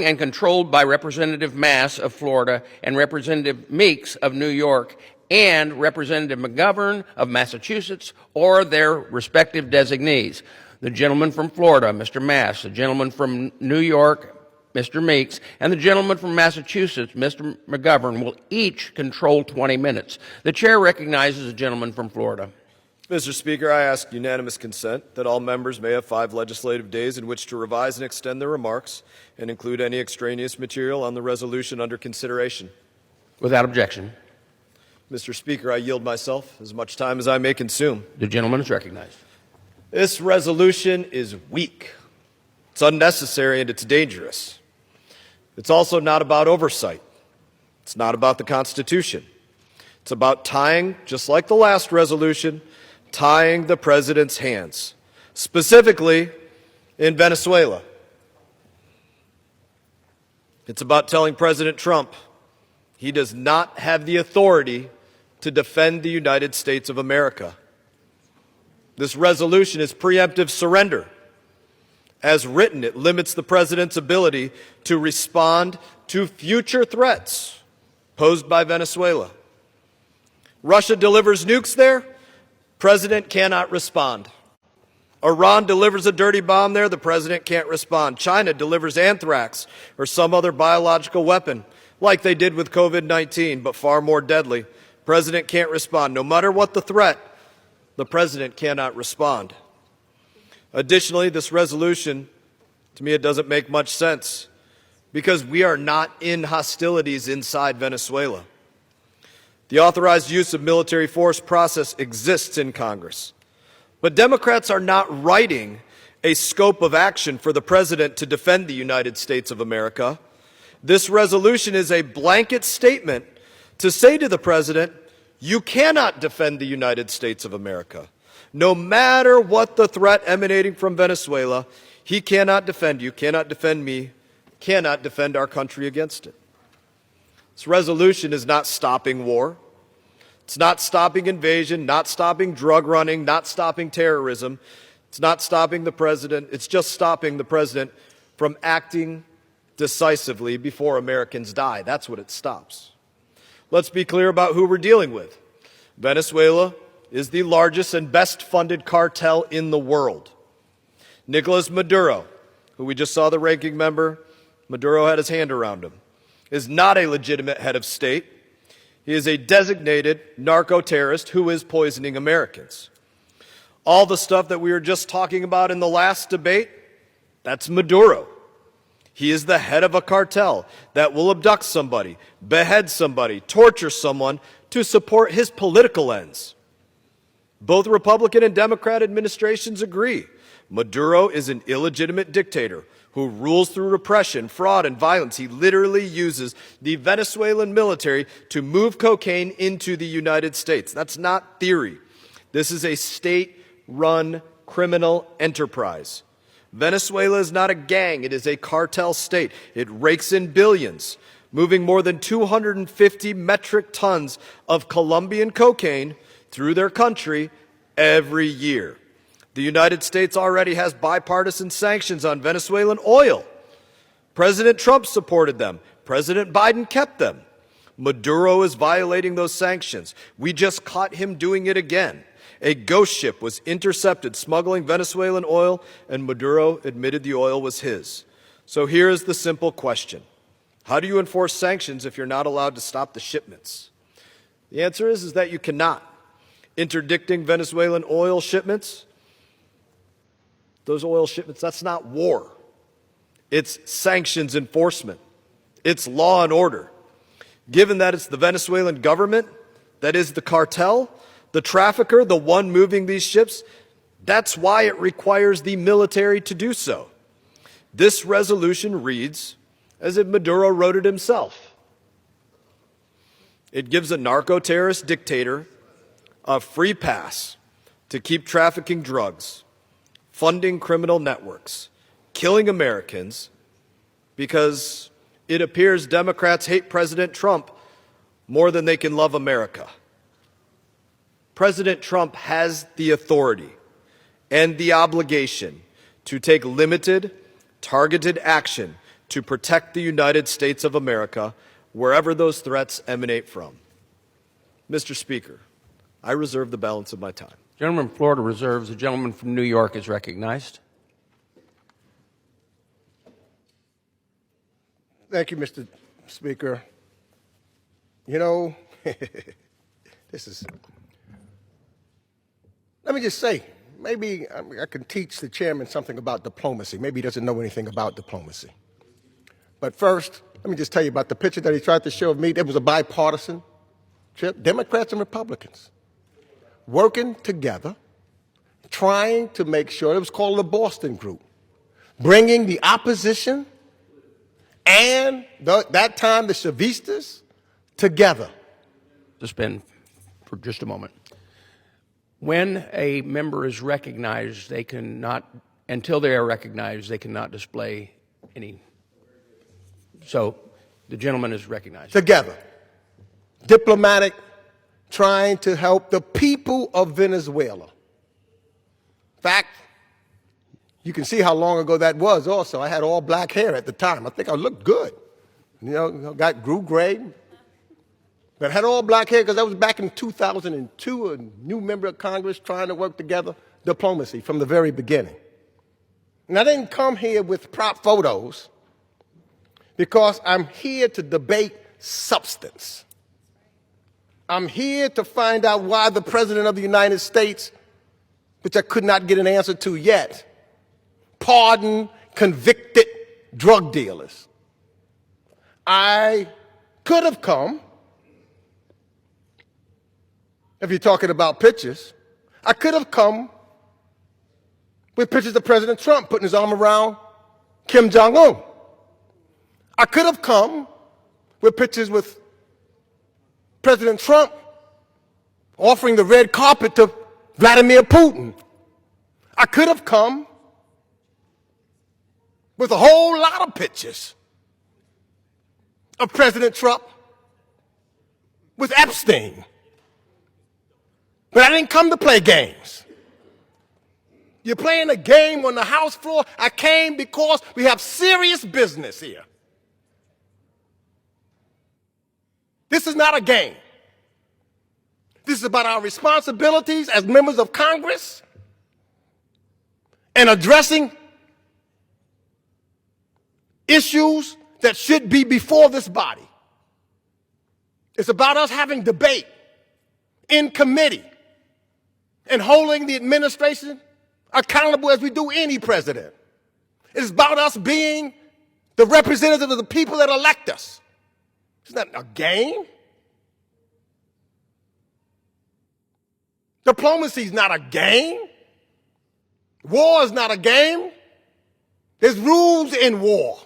and controlled by Representative Mass of Florida and Representative Meeks of New York and Representative McGovern of Massachusetts or their respective designees. The gentleman from Florida, Mr. Mass, the gentleman from New York, Mr. Meeks, and the gentleman from Massachusetts, Mr. McGovern, will each control 20 minutes. The chair recognizes the gentleman from Florida. Mr. Speaker, I ask unanimous consent that all members may have 5 legislative days in which to revise and extend their remarks and include any extraneous material on the resolution under consideration. Without objection. Mr. Speaker, I yield myself as much time as I may consume. The gentleman is recognized. This resolution is weak. It's unnecessary and it's dangerous. It's also not about oversight. It's not about the Constitution. It's about tying, just like the last resolution, tying the president's hands, specifically in Venezuela. It's about telling President Trump he does not have the authority to defend the United States of America. This resolution is preemptive surrender. As written, it limits the president's ability to respond to future threats posed by Venezuela. Russia delivers nukes there, president cannot respond. Iran delivers a dirty bomb there, the president can't respond. China delivers anthrax or some other biological weapon, like they did with COVID-19, but far more deadly. President can't respond. No matter what the threat, the president cannot respond. Additionally, this resolution, to me, it doesn't make much sense because we are not in hostilities inside Venezuela. The authorized use of military force process exists in Congress, but Democrats are not writing a scope of action for the president to defend the United States of America. This resolution is a blanket statement to say to the president, you cannot defend the United States of America. No matter what the threat emanating from Venezuela, he cannot defend you, cannot defend me, cannot defend our country against it. This resolution is not stopping war. It's not stopping invasion, not stopping drug running, not stopping terrorism. It's not stopping the president. It's just stopping the president from acting decisively before Americans die. That's what it stops. Let's be clear about who we're dealing with. Venezuela is the largest and best funded cartel in the world. Nicolas Maduro, who we just saw the ranking member, Maduro had his hand around him, is not a legitimate head of state. He is a designated narco-terrorist who is poisoning Americans. All the stuff that we were just talking about in the last debate, that's Maduro. He is the head of a cartel that will abduct somebody, behead somebody, torture someone to support his political ends. Both Republican and Democrat administrations agree. Maduro is an illegitimate dictator who rules through repression, fraud, and violence. He literally uses the Venezuelan military to move cocaine into the United States. That's not theory. This is a state-run criminal enterprise. Venezuela is not a gang. It is a cartel state. It rakes in billions, moving more than 250 metric tons of Colombian cocaine through their country every year. The United States already has bipartisan sanctions on Venezuelan oil. President Trump supported them. President Biden kept them. Maduro is violating those sanctions. We just caught him doing it again. A ghost ship was intercepted smuggling Venezuelan oil, and Maduro admitted the oil was his. So here is the simple question. How do you enforce sanctions if you're not allowed to stop the shipments? The answer is that you cannot. Interdicting Venezuelan oil shipments, those oil shipments, that's not war. It's sanctions enforcement. It's law and order. Given that it's the Venezuelan government that is the cartel, the trafficker, the one moving these ships. That's why it requires the military to do so. This resolution reads as if Maduro wrote it himself. It gives a narco-terrorist dictator a free pass to keep trafficking drugs, funding criminal networks, killing Americans, because it appears Democrats hate President Trump more than they can love America. President Trump has the authority and the obligation to take limited, targeted action to protect the United States of America wherever those threats emanate from. Mr. Speaker, I reserve the balance of my time. Gentleman from Florida reserves. The gentleman from New York is recognized. Thank you, Mr. Speaker. You know, let me just say, maybe I can teach the chairman something about diplomacy. Maybe he doesn't know anything about diplomacy. But first, let me just tell you about the picture that he tried to show of me. It was a bipartisan trip, Democrats and Republicans working together, trying to make sure, it was called the Boston Group, bringing the opposition and that time the Chavistas together. Suspend for just a moment. When a member is recognized, they cannot, until they are recognized, they cannot display any. So the gentleman is recognized. Together. Diplomatic, trying to help the people of Venezuela. In fact, you can see how long ago that was also. I had all black hair at the time. I think I looked good. You know, grew gray. But I had all black hair because that was back in 2002, a new member of Congress trying to work together. Diplomacy from the very beginning. And I didn't come here with prop photos because I'm here to debate substance. I'm here to find out why the President of the United States, which I could not get an answer to yet, pardoned convicted drug dealers. I could have come, if you're talking about pictures, I could have come with pictures of President Trump putting his arm around Kim Jong-un. I could have come with pictures with President Trump offering the red carpet to Vladimir Putin. I could have come with a whole lot of pictures of President Trump with Epstein. But I didn't come to play games. You're playing a game on the House floor. I came because we have serious business here. This is not a game. This is about our responsibilities as members of Congress and addressing issues that should be before this body. It's about us having debate in committee and holding the administration accountable as we do any president. It's about us being the representatives of the people that elect us. It's not a game. Diplomacy is not a game. War is not a game. There's rules in war.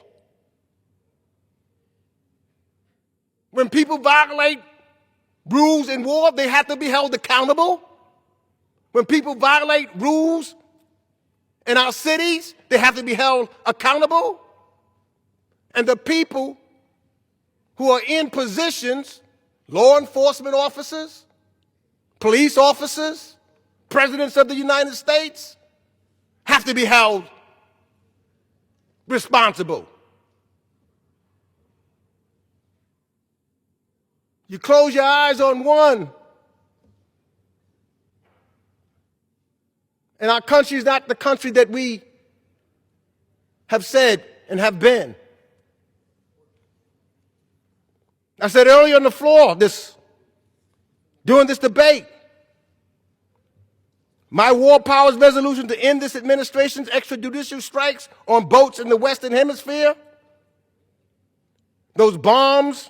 When people violate rules in war, they have to be held accountable. When people violate rules in our cities, they have to be held accountable. And the people who are in positions, law enforcement officers, police officers, presidents of the United States, have to be held responsible. You close your eyes on one, and our country is not the country that we have said and have been. I said earlier on the floor, during this debate, my war powers resolution to end this administration's extrajudicial strikes on boats in the Western Hemisphere, those bombs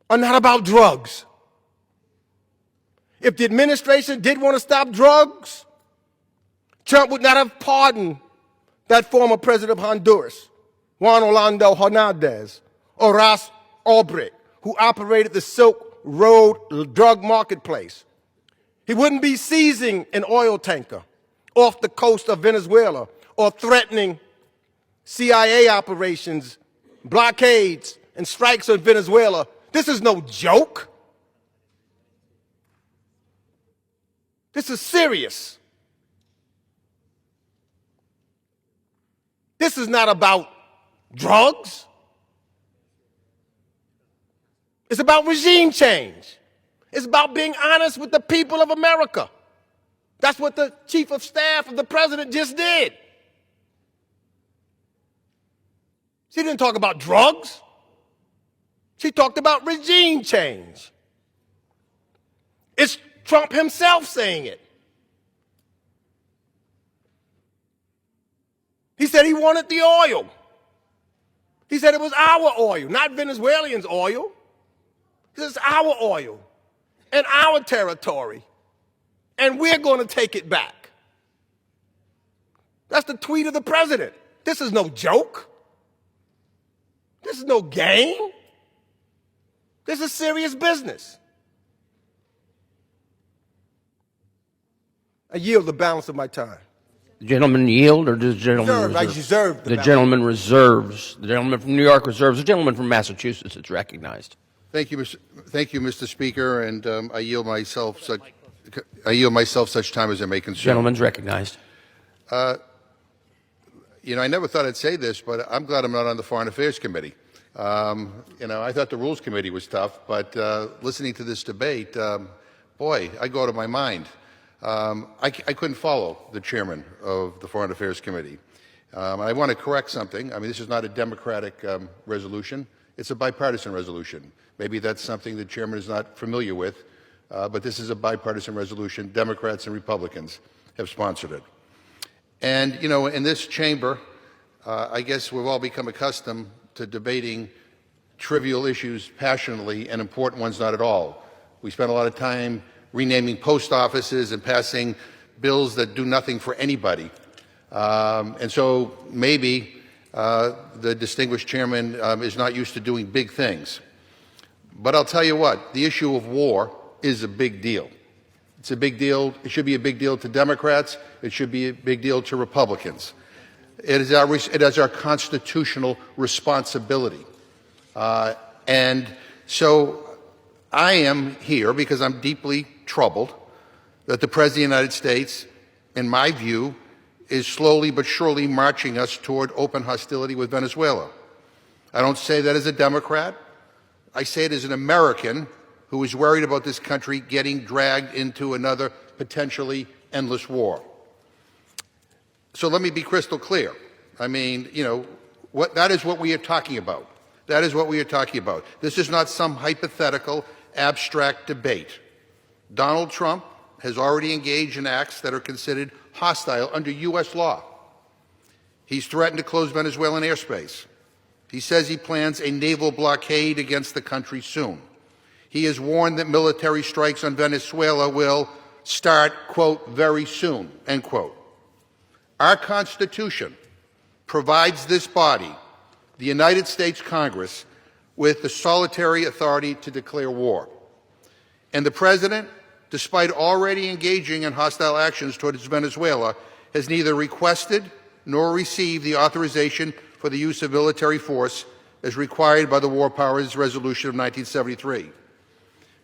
are not about drugs. If the administration did want to stop drugs, Trump would not have pardoned that former president of Honduras, Juan Orlando Hernandez, or Ross Ulbricht, who operated the Silk Road drug marketplace. He wouldn't be seizing an oil tanker off the coast of Venezuela or threatening CIA operations, blockades, and strikes on Venezuela. This is no joke. This is serious. This is not about drugs. It's about regime change. It's about being honest with the people of America. That's what the chief of staff of the president just did. She didn't talk about drugs. She talked about regime change. It's Trump himself saying it. He said he wanted the oil. He said it was our oil, not Venezuelans' oil. He said it's our oil and our territory, and we're going to take it back. That's the tweet of the president. This is no joke. This is no game. This is serious business. I yield the balance of my time. The gentleman yield, or does the gentleman Reserve. I reserve? reserve the The balance. gentleman reserves. The gentleman from New York reserves. The gentleman from Massachusetts is recognized. Thank you, Mr. Speaker, and I yield myself such time as I may consume. Gentleman's recognized. You know, I never thought I'd say this, but I'm glad I'm not on the Foreign Affairs Committee. You know, I thought the Rules Committee was tough, but listening to this debate, boy, I go out of my mind. I couldn't follow the chairman of the Foreign Affairs Committee. I want to correct something. I mean, this is not a Democratic resolution. It's a bipartisan resolution. Maybe that's something the chairman is not familiar with, but this is a bipartisan resolution. Democrats and Republicans have sponsored it. And, you know, in this chamber, I guess we've all become accustomed to debating trivial issues passionately and important ones not at all. We spend a lot of time renaming post offices and passing bills that do nothing for anybody. And so maybe the distinguished chairman is not used to doing big things. But I'll tell you what, the issue of war is a big deal. It's a big deal. It should be a big deal to Democrats. It should be a big deal to Republicans. It is our constitutional responsibility. And so I am here because I'm deeply troubled that the President of the United States, in my view, is slowly but surely marching us toward open hostility with Venezuela. I don't say that as a Democrat. I say it as an American who is worried about this country getting dragged into another potentially endless war. So let me be crystal clear. I mean, you know, that is what we are talking about. That is what we are talking about. This is not some hypothetical, abstract debate. Donald Trump has already engaged in acts that are considered hostile under U.S. law. He's threatened to close Venezuelan airspace. He says he plans a naval blockade against the country soon. He has warned that military strikes on Venezuela will start, quote, very soon, end quote. Our Constitution provides this body, the United States Congress, with the solitary authority to declare war. And the President, despite already engaging in hostile actions towards Venezuela, has neither requested nor received the authorization for the use of military force as required by the War Powers Resolution of 1973.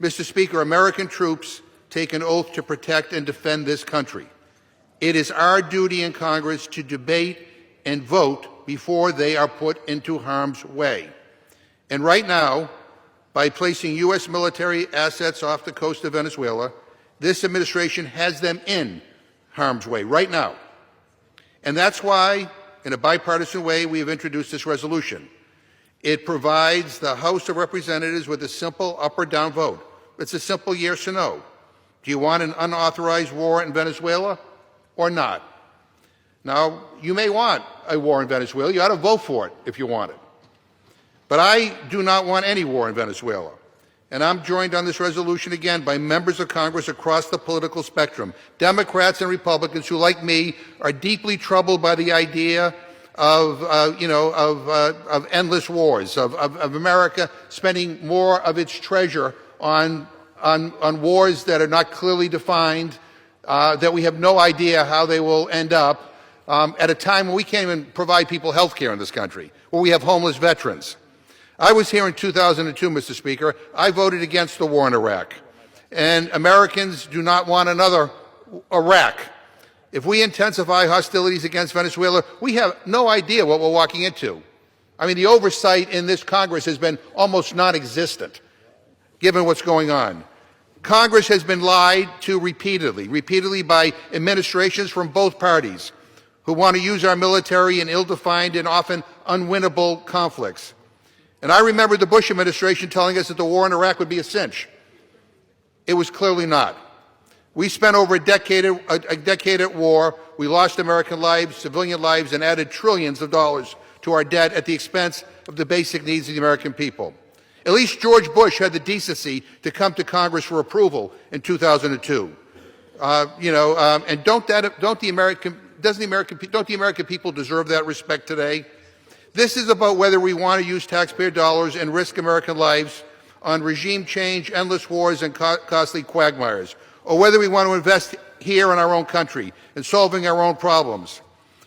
Mr. Speaker, American troops take an oath to protect and defend this country. It is our duty in Congress to debate and vote before they are put into harm's way. And right now, by placing U.S. military assets off the coast of Venezuela, this administration has them in harm's way right now. And that's why, in a bipartisan way, we have introduced this resolution. It provides the House of Representatives with a simple up or down vote. It's a simple yes or no. Do you want an unauthorized war in Venezuela or not? Now, you may want a war in Venezuela. You ought to vote for it if you want it. But I do not want any war in Venezuela. and I'm joined on this resolution again by members of Congress across the political spectrum, Democrats and Republicans who, like me, are deeply troubled by the idea of endless wars, of America spending more of its treasure on wars that are not clearly defined, that we have no idea how they will end up, at a time when we can't even provide people health care in this country, where we have homeless veterans. I was here in 2002, Mr. Speaker. I voted against the war in Iraq. And Americans do not want another Iraq. If we intensify hostilities against Venezuela, we have no idea what we're walking into. I mean, the oversight in this Congress has been almost non-existent, given what's going on. Congress has been lied to repeatedly by administrations from both parties who want to use our military in ill-defined and often unwinnable conflicts. And I remember the Bush administration telling us that the war in Iraq would be a cinch. It was clearly not. We spent over a decade at war. We lost American lives, civilian lives, and added trillions of dollars to our debt at the expense of the basic needs of the American people. At least George Bush had the decency to come to Congress for approval in 2002. And don't the American people deserve that respect today? This is about whether we want to use taxpayer dollars and risk American lives on regime change, endless wars, and costly quagmires, or whether we want to invest here in our own country in solving our own problems.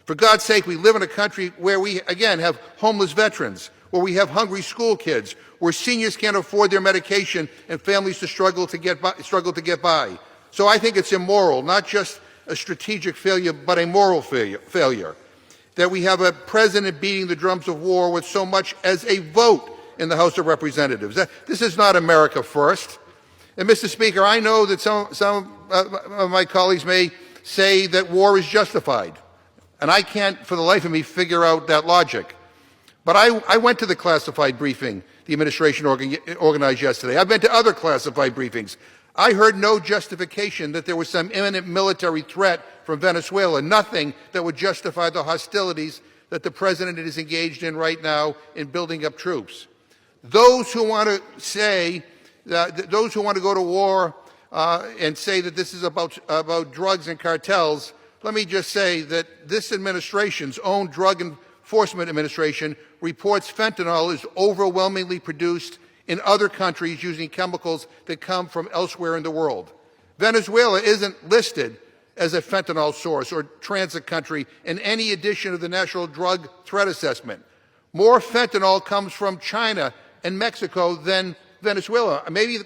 For God's sake, we live in a country where we, again, have homeless veterans, where we have hungry school kids, where seniors can't afford their medication and families struggle to get by. So I think it's immoral, not just a strategic failure, but a moral failure, that we have a president beating the drums of war with so much as a vote in the House of Representatives. This is not America first. And Mr. Speaker, I know that some of my colleagues may say that war is justified, and I can't for the life of me figure out that logic. But I went to the classified briefing the administration organized yesterday. I've been to other classified briefings. I heard no justification that there was some imminent military threat from Venezuela, nothing that would justify the hostilities that the president is engaged in right now in building up troops. Those who want to say those who want to go to war and say that this is about drugs and cartels, let me just say that this administration's own Drug Enforcement Administration reports fentanyl is overwhelmingly produced in other countries using chemicals that come from elsewhere in the world. Venezuela isn't listed as a fentanyl source or transit country in any edition of the National Drug Threat Assessment. More fentanyl comes from China and Mexico than Venezuela. Maybe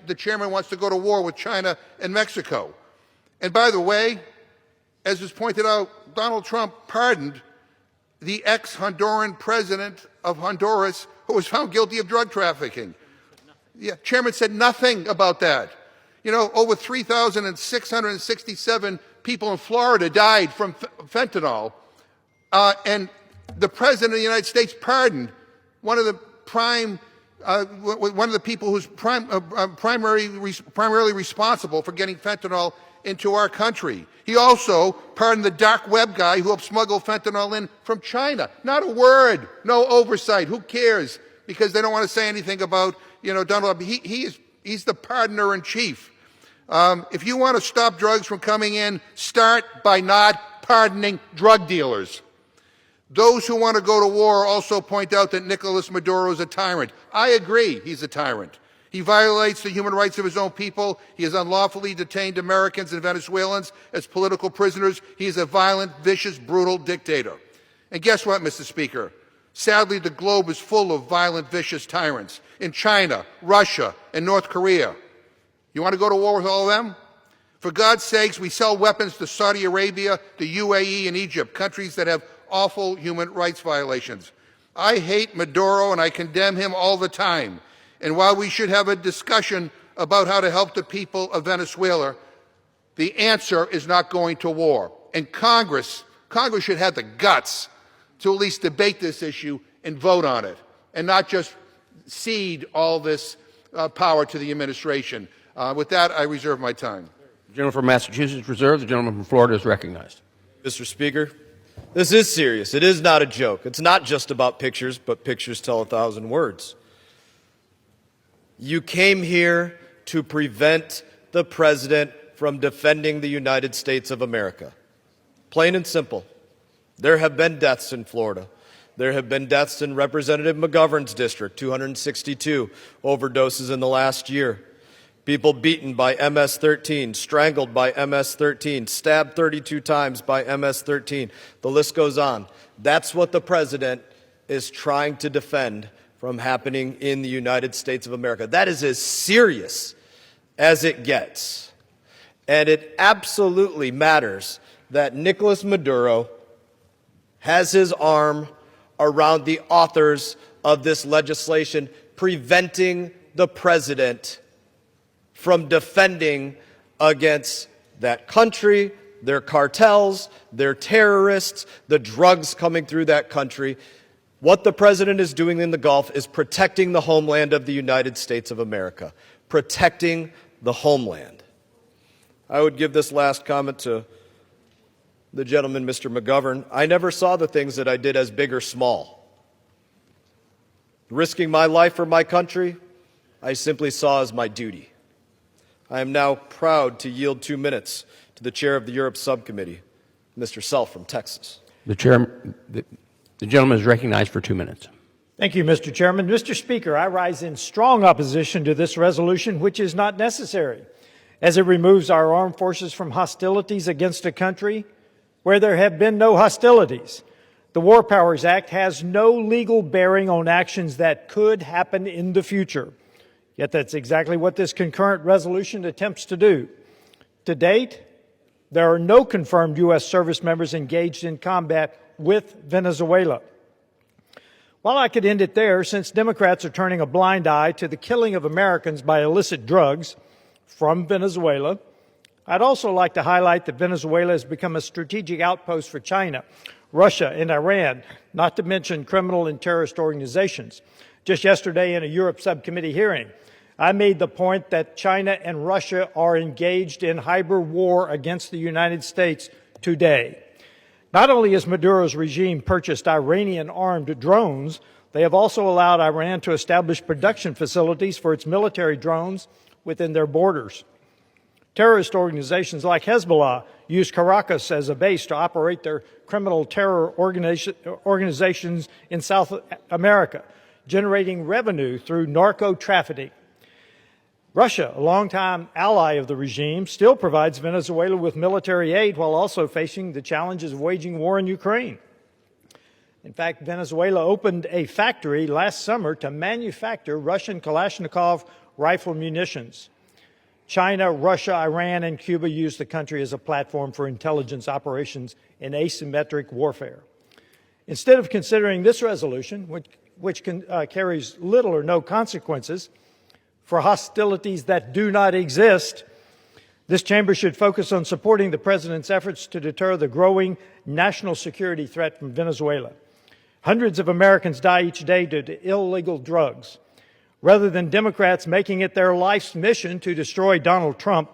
the chairman wants to go to war with China and Mexico. And by the way, as was pointed out, Donald Trump pardoned the ex-Honduran president of Honduras who was found guilty of drug trafficking. Yeah, chairman said nothing about that. You know, over 3,667 people in Florida died from fentanyl, and the president of the United States pardoned one of the people who's primarily responsible for getting fentanyl into our country. He also pardoned the dark web guy who helped smuggle fentanyl in from China. Not a word, no oversight. Who cares? Because they don't want to say anything about, Donald Trump. He's the pardoner in chief. If you want to stop drugs from coming in, start by not pardoning drug dealers. Those who want to go to war also point out that Nicolas Maduro is a tyrant. I agree, he's a tyrant. He violates the human rights of his own people. He has unlawfully detained Americans and Venezuelans as political prisoners. He is a violent, vicious, brutal dictator. And guess what, Mr. Speaker? Sadly, the globe is full of violent, vicious tyrants in China, Russia, and North Korea. You want to go to war with all of them? For God's sakes, we sell weapons to Saudi Arabia, the UAE, and Egypt, countries that have awful human rights violations. I hate Maduro and I condemn him all the time. And while we should have a discussion about how to help the people of Venezuela, the answer is not going to war. And Congress should have the guts to at least debate this issue and vote on it, and not just cede all this power to the administration. With that, I reserve my time. The gentleman from Massachusetts reserved. The gentleman from Florida is recognized. Mr. Speaker, this is serious. It is not a joke. It's not just about pictures, but pictures tell 1,000 words. You came here to prevent the president from defending the United States of America. Plain and simple. There have been deaths in Florida. There have been deaths in Representative McGovern's district, 262 overdoses in the last year. People beaten by MS-13, strangled by MS-13, stabbed 32 times by MS-13. The list goes on. That's what the president is trying to defend from happening in the United States of America. That is as serious as it gets. And it absolutely matters that Nicolas Maduro has his arm around the authors of this legislation, preventing the president from defending against that country, their cartels, their terrorists, the drugs coming through that country. What the president is doing in the Gulf is protecting the homeland of the United States of America, protecting the homeland. I would give this last comment to the gentleman, Mr. McGovern. I never saw the things that I did as big or small. Risking my life for my country, I simply saw as my duty. I am now proud to yield 2 minutes to the chair of the Europe Subcommittee, Mr. Self from Texas. The gentleman is recognized for 2 minutes. Thank you, Mr. Chairman. Mr. Speaker, I rise in strong opposition to this resolution, which is not necessary, as it removes our armed forces from hostilities against a country where there have been no hostilities. The War Powers Act has no legal bearing on actions that could happen in the future. Yet that's exactly what this concurrent resolution attempts to do. To date, there are no confirmed U.S. service members engaged in combat with Venezuela. While I could end it there, since Democrats are turning a blind eye to the killing of Americans by illicit drugs from Venezuela, I'd also like to highlight that Venezuela has become a strategic outpost for China, Russia, and Iran, not to mention criminal and terrorist organizations. Just yesterday in a Europe subcommittee hearing, I made the point that China and Russia are engaged in hybrid war against the United States today. Not only has Maduro's regime purchased Iranian-armed drones, they have also allowed Iran to establish production facilities for its military drones within their borders. Terrorist organizations like Hezbollah use Caracas as a base to operate their criminal terror organizations in South America, generating revenue through narco-trafficking. Russia, a longtime ally of the regime, still provides Venezuela with military aid while also facing the challenges of waging war in Ukraine. In fact, Venezuela opened a factory last summer to manufacture Russian Kalashnikov rifle munitions. China, Russia, Iran, and Cuba use the country as a platform for intelligence operations in asymmetric warfare. Instead of considering this resolution, which carries little or no consequences for hostilities that do not exist, this chamber should focus on supporting the president's efforts to deter the growing national security threat from Venezuela. Hundreds of Americans die each day due to illegal drugs. Rather than Democrats making it their life's mission to destroy Donald Trump,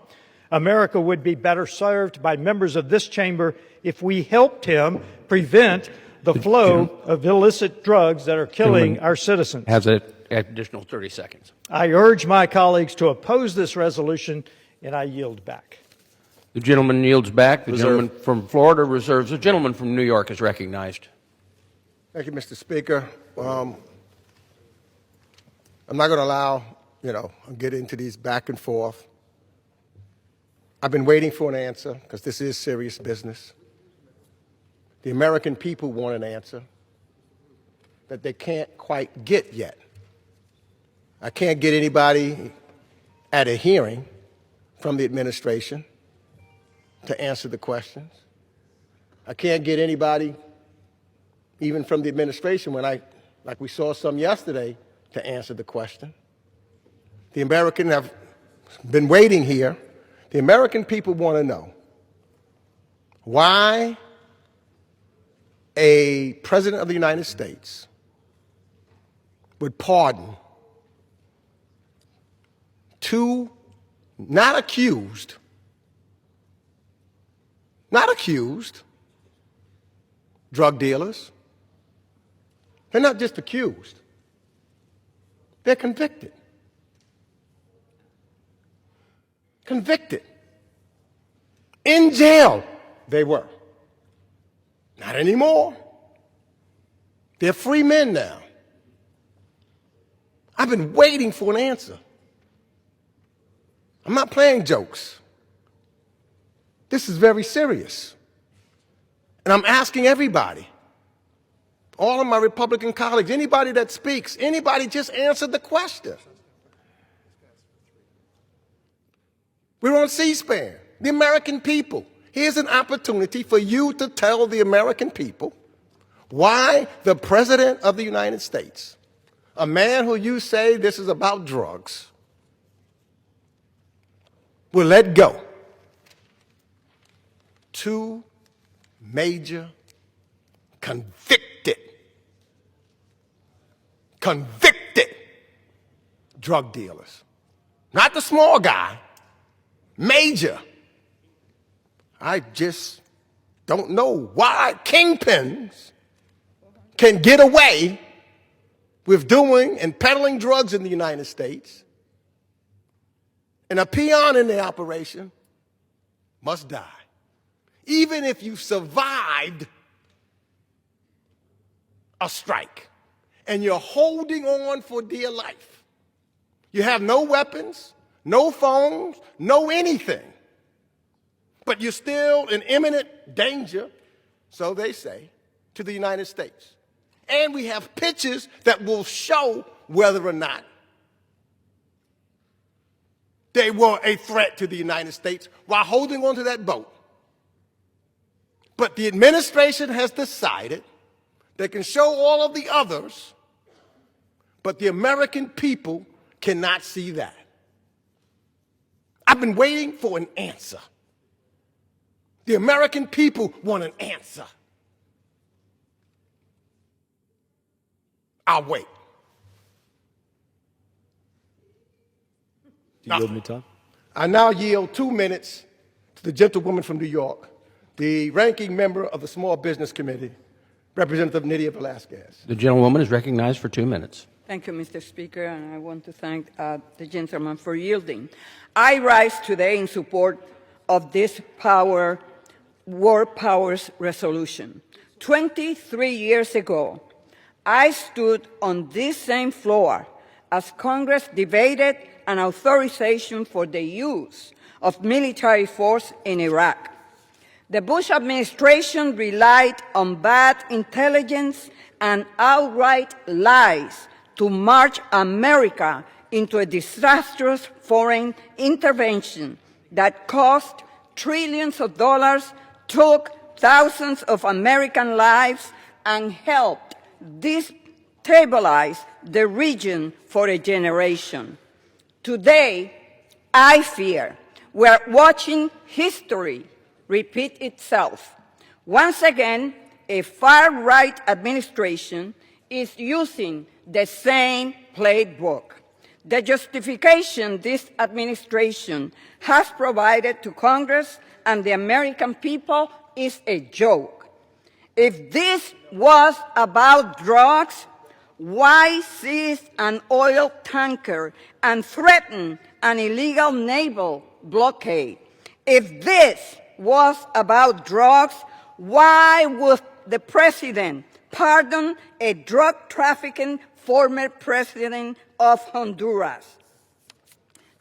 America would be better served by members of this chamber if we helped him prevent the flow of illicit drugs that are killing our citizens. Has an additional 30 seconds. I urge my colleagues to oppose this resolution, and I yield back. The gentleman yields back. The gentleman from Florida reserves. The gentleman from New York is recognized. Thank you, Mr. Speaker. I'm not going to allow, get into these back and forth. I've been waiting for an answer because this is serious business. The American people want an answer that they can't quite get yet. I can't get anybody at a hearing from the administration to answer the questions. I can't get anybody, even from the administration, like we saw some yesterday, to answer the question. The Americans have been waiting here. The American people want to know why a president of the United States would pardon two not accused drug dealers. They're not just accused. They're convicted. convicted. In jail, they were. Not anymore. They're free men now. I've been waiting for an answer. I'm not playing jokes. This is very serious. And I'm asking everybody, all of my Republican colleagues, anybody that speaks, anybody just answer the question. We're on C-SPAN, the American people. Here's an opportunity for you to tell the American people why the President of the United States, a man who you say this is about drugs, will let go 2 major convicted drug dealers. Not the small guy, major. I just don't know why kingpins can get away with doing and peddling drugs in the United States, and a peon in the operation must die. Even if you survived a strike and you're holding on for dear life, you have no weapons, no phones, no anything, but you're still in imminent danger, so they say, to the United States. And we have pictures that will show whether or not they were a threat to the United States while holding onto that boat. But the administration has decided they can show all of the others, but the American people cannot see that. I've been waiting for an answer. The American people want an answer. I'll wait. Do you yield me time? I now yield 2 minutes to the gentlewoman from New York, the ranking member of the Small Business Committee, Representative Nydia Velasquez. The gentlewoman is recognized for 2 minutes. Thank you, Mr. Speaker, and I want to thank the gentleman for yielding. I rise today in support of this War Powers resolution. 23 years ago, I stood on this same floor as Congress debated an authorization for the use of military force in Iraq. The Bush administration relied on bad intelligence and outright lies to march America into a disastrous foreign intervention that cost trillions of dollars, took thousands of American lives, and helped destabilize the region for a generation. Today, I fear we're watching history repeat itself. Once again, a far-right administration is using the same playbook. The justification this administration has provided to Congress and the American people is a joke. If this was about drugs, why seize an oil tanker and threaten an illegal naval blockade? If this was about drugs, why would the president pardon a drug trafficking former president of Honduras?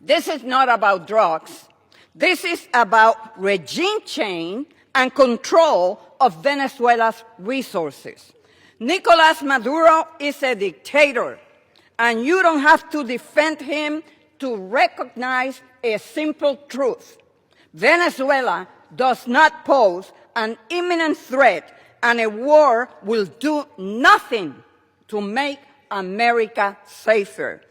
This is not about drugs. This is about regime change and control of Venezuela's resources. Nicolas Maduro is a dictator, and you don't have to defend him to recognize a simple truth. Venezuela does not pose an imminent threat, and a war will do nothing to make America safer.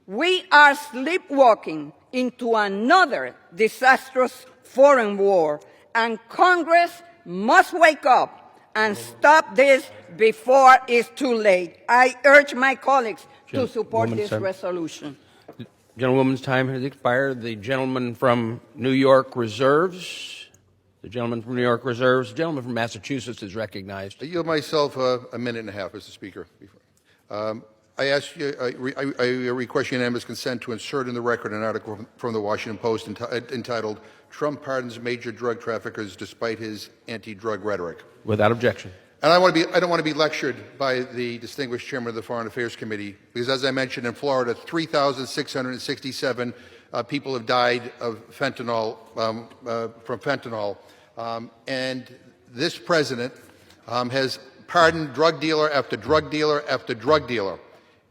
We are sleepwalking into another disastrous foreign war, and Congress must wake up and stop this before it's too late. I urge my colleagues to support this resolution. The gentlewoman's time has expired. The gentleman from New York reserves. The gentleman from New York reserves. The gentleman from Massachusetts is recognized. I yield myself a minute and a half, Mr. Speaker. I request unanimous consent to insert in the record an article from the Washington Post entitled, "Trump Pardons Major Drug Traffickers Despite His Anti-Drug Rhetoric." Without objection. And I don't want to be lectured by the distinguished chairman of the Foreign Affairs Committee, because as I mentioned, in Florida, 3,667 people have died of fentanyl, from fentanyl. And this president has pardoned drug dealer after drug dealer after drug dealer.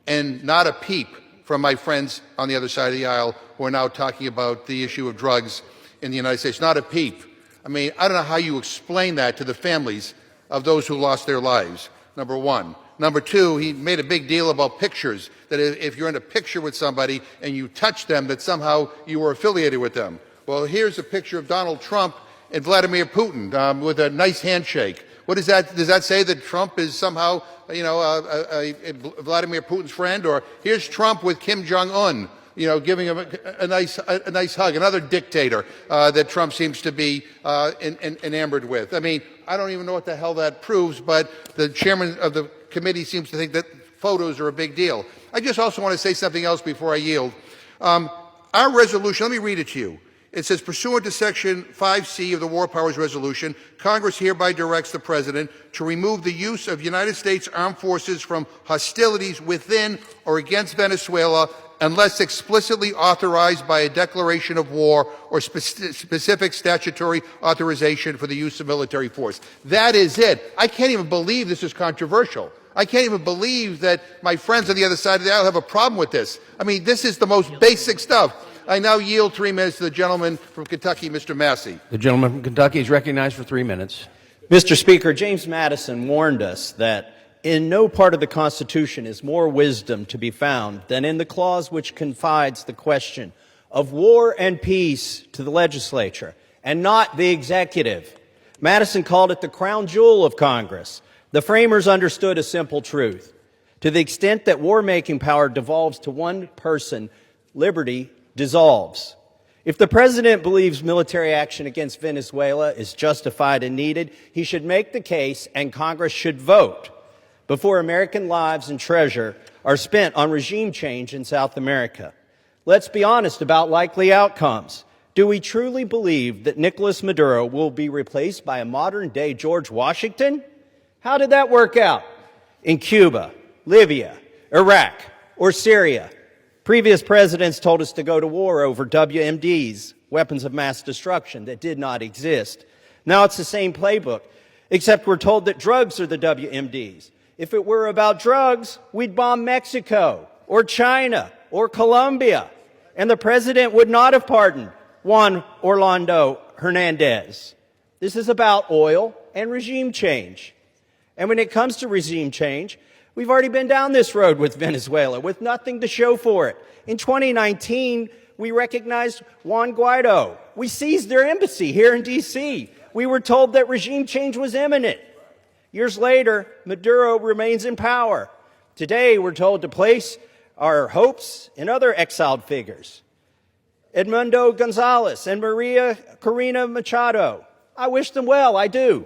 And not a peep from my friends on the other side of the aisle who are now talking about the issue of drugs in the United States. Not a peep. I mean, I don't know how you explain that to the families of those who lost their lives, number one. Number two, he made a big deal about pictures, that if you're in a picture with somebody and you touch them, that somehow you were affiliated with them. Well, here's a picture of Donald Trump and Vladimir Putin with a nice handshake. What does that say, that Trump is somehow, Vladimir Putin's friend? Or here's Trump with Kim Jong-un, giving him a nice hug, another dictator that Trump seems to be enamored with. I mean, I don't even know what the hell that proves, but the chairman of the committee seems to think that photos are a big deal. I just also want to say something else before I yield. Our resolution, let me read it to you. It says, pursuant to Section 5C of the War Powers Resolution, Congress hereby directs the President to remove the use of United States Armed Forces from hostilities within or against Venezuela unless explicitly authorized by a declaration of war or specific statutory authorization for the use of military force. That is it. I can't even believe this is controversial. I can't even believe that my friends on the other side of the aisle have a problem with this. I mean, this is the most basic stuff. I now yield 3 minutes to the gentleman from Kentucky, Mr. Massey. The gentleman from Kentucky is recognized for 3 minutes. Mr. Speaker, James Madison warned us that in no part of the Constitution is more wisdom to be found than in the clause which confides the question of war and peace to the legislature and not the executive. Madison called it the crown jewel of Congress. The framers understood a simple truth. To the extent that war-making power devolves to one person, liberty dissolves. If the president believes military action against Venezuela is justified and needed, he should make the case and Congress should vote before American lives and treasure are spent on regime change in South America. Let's be honest about likely outcomes. Do we truly believe that Nicolas Maduro will be replaced by a modern-day George Washington? How did that work out? In Cuba, Libya, Iraq, or Syria? Previous presidents told us to go to war over WMDs, weapons of mass destruction, that did not exist. Now it's the same playbook, except we're told that drugs are the WMDs. If it were about drugs, we'd bomb Mexico or China or Colombia, and the president would not have pardoned Juan Orlando Hernandez. This is about oil and regime change. And when it comes to regime change, we've already been down this road with Venezuela with nothing to show for it. In 2019, we recognized Juan Guaido. We seized their embassy here in D.C. We were told that regime change was imminent. Years later, Maduro remains in power. Today, we're told to place our hopes in other exiled figures. Edmundo Gonzalez and Maria Corina Machado. I wish them well, I do.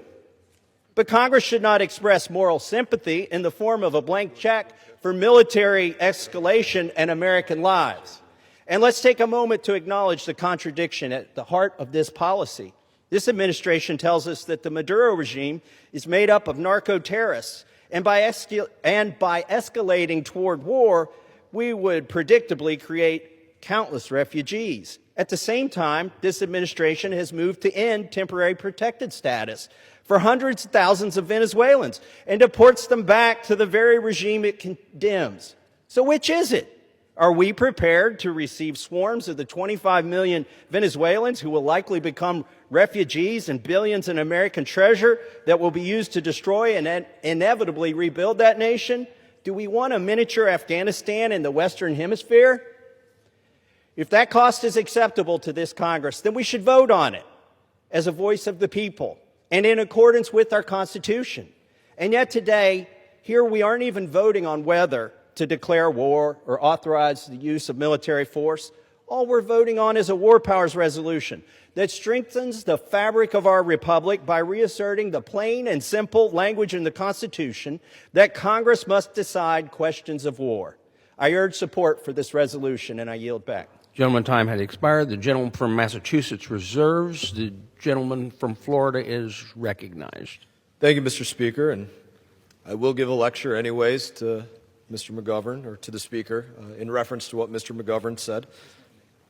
But Congress should not express moral sympathy in the form of a blank check for military escalation and American lives. And let's take a moment to acknowledge the contradiction at the heart of this policy. This administration tells us that the Maduro regime is made up of narco-terrorists, and by escalating toward war, we would predictably create countless refugees. At the same time, this administration has moved to end temporary protected status for hundreds of thousands of Venezuelans and deports them back to the very regime it condemns. So which is it? Are we prepared to receive swarms of the 25 million Venezuelans who will likely become refugees and billions in American treasure that will be used to destroy and inevitably rebuild that nation? Do we want a miniature Afghanistan in the Western Hemisphere? If that cost is acceptable to this Congress, then we should vote on it as a voice of the people and in accordance with our Constitution. And yet today, here we aren't even voting on whether to declare war or authorize the use of military force. All we're voting on is a war powers resolution that strengthens the fabric of our republic by reasserting the plain and simple language in the Constitution that Congress must decide questions of war. I urge support for this resolution, and I yield back. Gentleman, time has expired. The gentleman from Massachusetts reserves. The gentleman from Florida is recognized. Thank you, Mr. Speaker, and I will give a lecture anyways to Mr. McGovern, or to the Speaker, in reference to what Mr. McGovern said.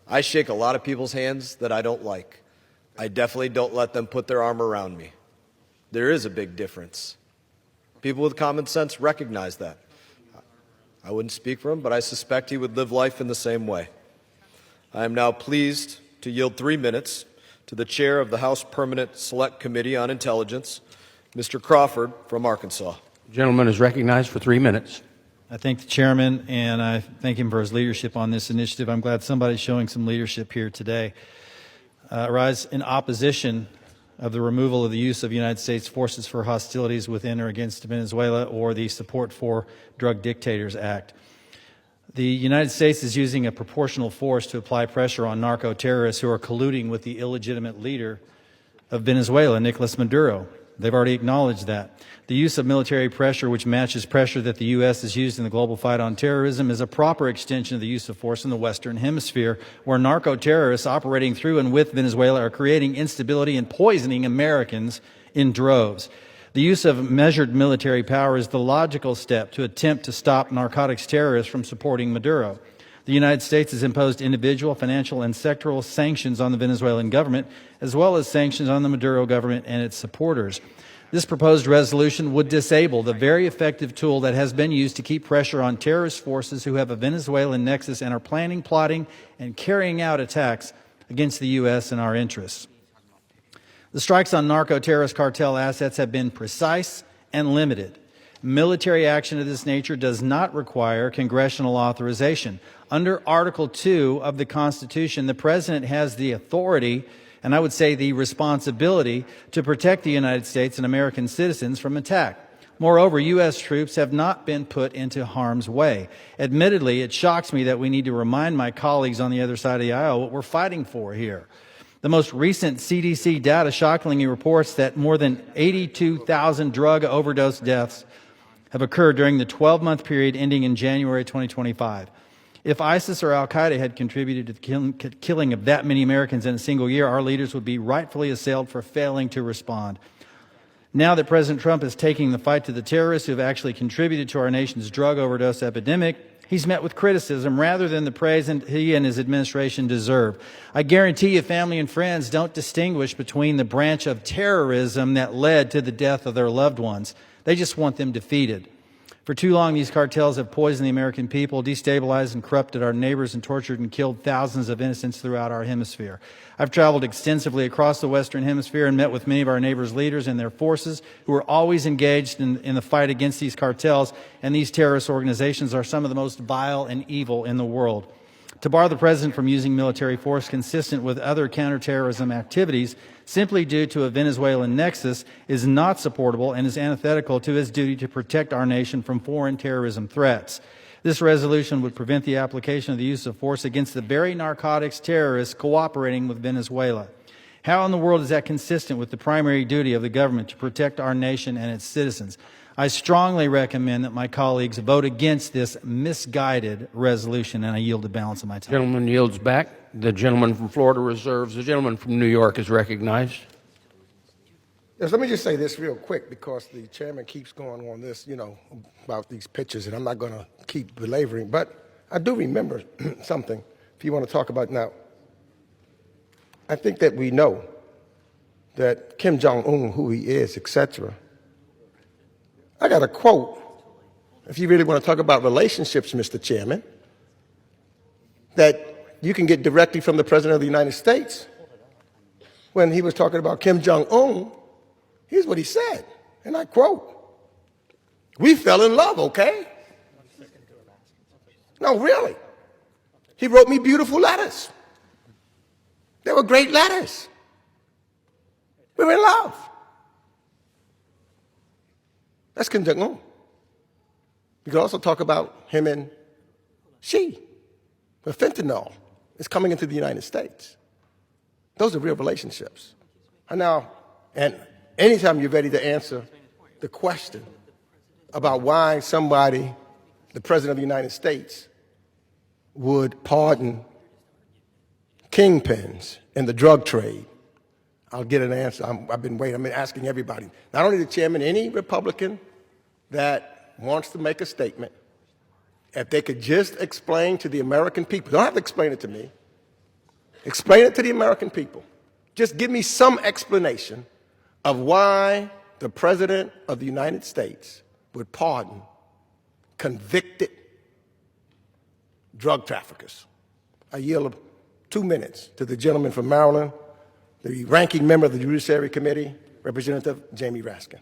I shake a lot of people's hands that I don't like. I definitely don't let them put their arm around me. There is a big difference. People with common sense recognize that. I wouldn't speak for him, but I suspect he would live life in the same way. I am now pleased to yield 3 minutes to the chair of the House Permanent Select Committee on Intelligence, Mr. Crawford from Arkansas. The gentleman is recognized for 3 minutes. I thank the chairman, and I thank him for his leadership on this initiative. I'm glad somebody's showing some leadership here today. I rise in opposition of the removal of the use of United States forces for hostilities within or against Venezuela, or the Support for Drug Dictators Act. The United States is using a proportional force to apply pressure on narco-terrorists who are colluding with the illegitimate leader of Venezuela, Nicolas Maduro. They've already acknowledged that. The use of military pressure, which matches pressure that the U.S. has used in the global fight on terrorism, is a proper extension of the use of force in the Western Hemisphere, where narco-terrorists operating through and with Venezuela are creating instability and poisoning Americans in droves. The use of measured military power is the logical step to attempt to stop narcotics terrorists from supporting Maduro. The United States has imposed individual, financial, and sectoral sanctions on the Venezuelan government, as well as sanctions on the Maduro government and its supporters. This proposed resolution would disable the very effective tool that has been used to keep pressure on terrorist forces who have a Venezuelan nexus and are planning, plotting, and carrying out attacks against the U.S. and our interests. The strikes on narco-terrorist cartel assets have been precise and limited. Military action of this nature does not require congressional authorization. Under Article 2 of the Constitution, the President has the authority, and I would say the responsibility, to protect the United States and American citizens from attack. Moreover, U.S. troops have not been put into harm's way. Admittedly, it shocks me that we need to remind my colleagues on the other side of the aisle what we're fighting for here. The most recent CDC data shockingly reports that more than 82,000 drug overdose deaths have occurred during the 12-month period ending in January 2025. If ISIS or al-Qaeda had contributed to the killing of that many Americans in a single year, our leaders would be rightfully assailed for failing to respond. Now that President Trump is taking the fight to the terrorists who have actually contributed to our nation's drug overdose epidemic, he's met with criticism rather than the praise he and his administration deserve. I guarantee you family and friends don't distinguish between the branch of terrorism that led to the death of their loved ones. They just want them defeated. For too long, these cartels have poisoned the American people, destabilized and corrupted our neighbors, and tortured and killed thousands of innocents throughout our hemisphere. I've traveled extensively across the Western Hemisphere and met with many of our neighbors' leaders and their forces who are always engaged in the fight against these cartels, and these terrorist organizations are some of the most vile and evil in the world. To bar the President from using military force consistent with other counterterrorism activities simply due to a Venezuelan nexus is not supportable and is antithetical to his duty to protect our nation from foreign terrorism threats. This resolution would prevent the application of the use of force against the very narcotics terrorists cooperating with Venezuela. How in the world is that consistent with the primary duty of the government to protect our nation and its citizens? I strongly recommend that my colleagues vote against this misguided resolution, and I yield the balance of my time. Gentleman yields back. The gentleman from Florida reserves. The gentleman from New York is recognized. Yes, let me just say this real quick, because the chairman keeps going on this, about these pictures, and I'm not going to keep belaboring, but I do remember something, if you want to talk about now. I think that we know that Kim Jong-un, who he is, etc. I got a quote, if you really want to talk about relationships, Mr. Chairman, that you can get directly from the President of the United States. When he was talking about Kim Jong-un, here's what he said, and I quote, "We fell in love, okay?" No, really. He wrote me beautiful letters. They were great letters. We were in love. That's Kim Jong-un. You could also talk about him and she, with fentanyl, is coming into the United States. Those are real relationships. And anytime you're ready to answer the question about why somebody, the President of the United States, would pardon kingpins in the drug trade, I'll get an answer. I've been waiting. I've been asking everybody, not only the chairman, any Republican that wants to make a statement, if they could just explain to the American people, don't have to explain it to me, explain it to the American people. Just give me some explanation of why the President of the United States would pardon convicted drug traffickers. I yield 2 minutes to the gentleman from Maryland, the ranking member of the Judiciary Committee, Representative Jamie Raskin.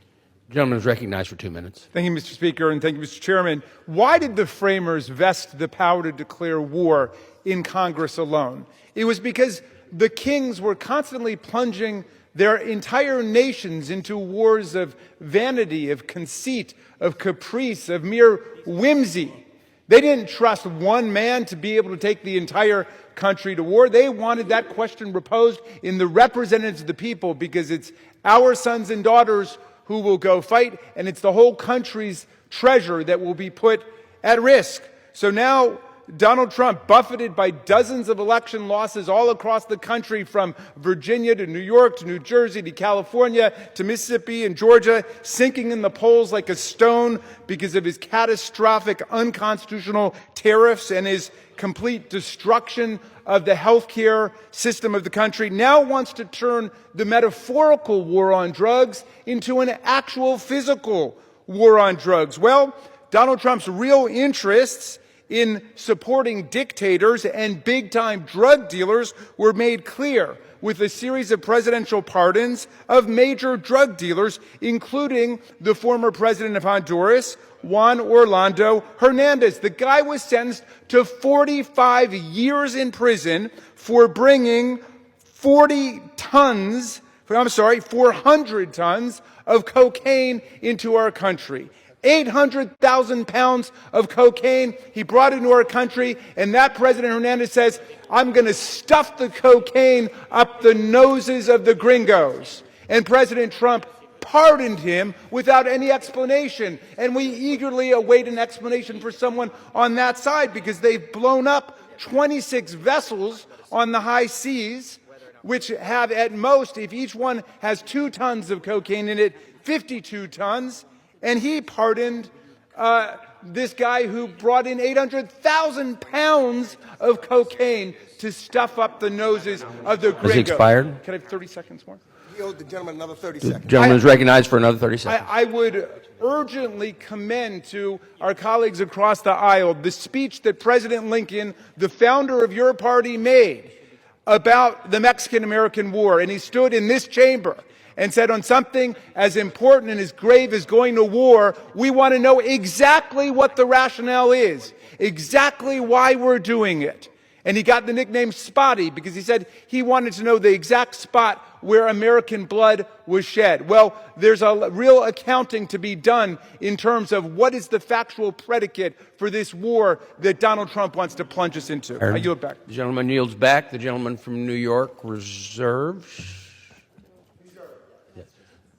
The gentleman is recognized for 2 minutes. Thank you, Mr. Speaker, and thank you, Mr. Chairman. Why did the framers vest the power to declare war in Congress alone? It was because the kings were constantly plunging their entire nations into wars of vanity, of conceit, of caprice, of mere whimsy. They didn't trust one man to be able to take the entire country to war. They wanted that question reposed in the representatives of the people, because it's our sons and daughters who will go fight, and it's the whole country's treasure that will be put at risk. So now Donald Trump, buffeted by dozens of election losses all across the country, from Virginia to New York to New Jersey to California to Mississippi and Georgia, sinking in the polls like a stone because of his catastrophic unconstitutional tariffs and his complete destruction of the healthcare system of the country, now wants to turn the metaphorical war on drugs into an actual physical war on drugs. Well, Donald Trump's real interests in supporting dictators and big-time drug dealers were made clear with a series of presidential pardons of major drug dealers, including the former president of Honduras, Juan Orlando Hernandez. The guy was sentenced to 45 years in prison for bringing 400 tons of cocaine into our country. 800,000 pounds of cocaine he brought into our country, and that President Hernandez says, I'm going to stuff the cocaine up the noses of the gringos. And President Trump pardoned him without any explanation. And we eagerly await an explanation for someone on that side, because they've blown up 26 vessels on the high seas, which have at most, if each one has 2 tons of cocaine in it, 52 tons. And he pardoned this guy who brought in 800,000 pounds of cocaine to stuff up the noses of the gringos. Has he expired? Can I have 30 seconds more? He owed the gentleman another 30 seconds. The gentleman is recognized for another 30 seconds. I would urgently commend to our colleagues across the aisle the speech that President Lincoln, the founder of your party, made about the Mexican-American War. And he stood in this chamber and said, on something as important and as grave as going to war, we want to know exactly what the rationale is, exactly why we're doing it. And he got the nickname Spotty because he said he wanted to know the exact spot where American blood was shed. Well, there's a real accounting to be done in terms of what is the factual predicate for this war that Donald Trump wants to plunge us into. I yield back. The gentleman yields back. The gentleman from New York reserves.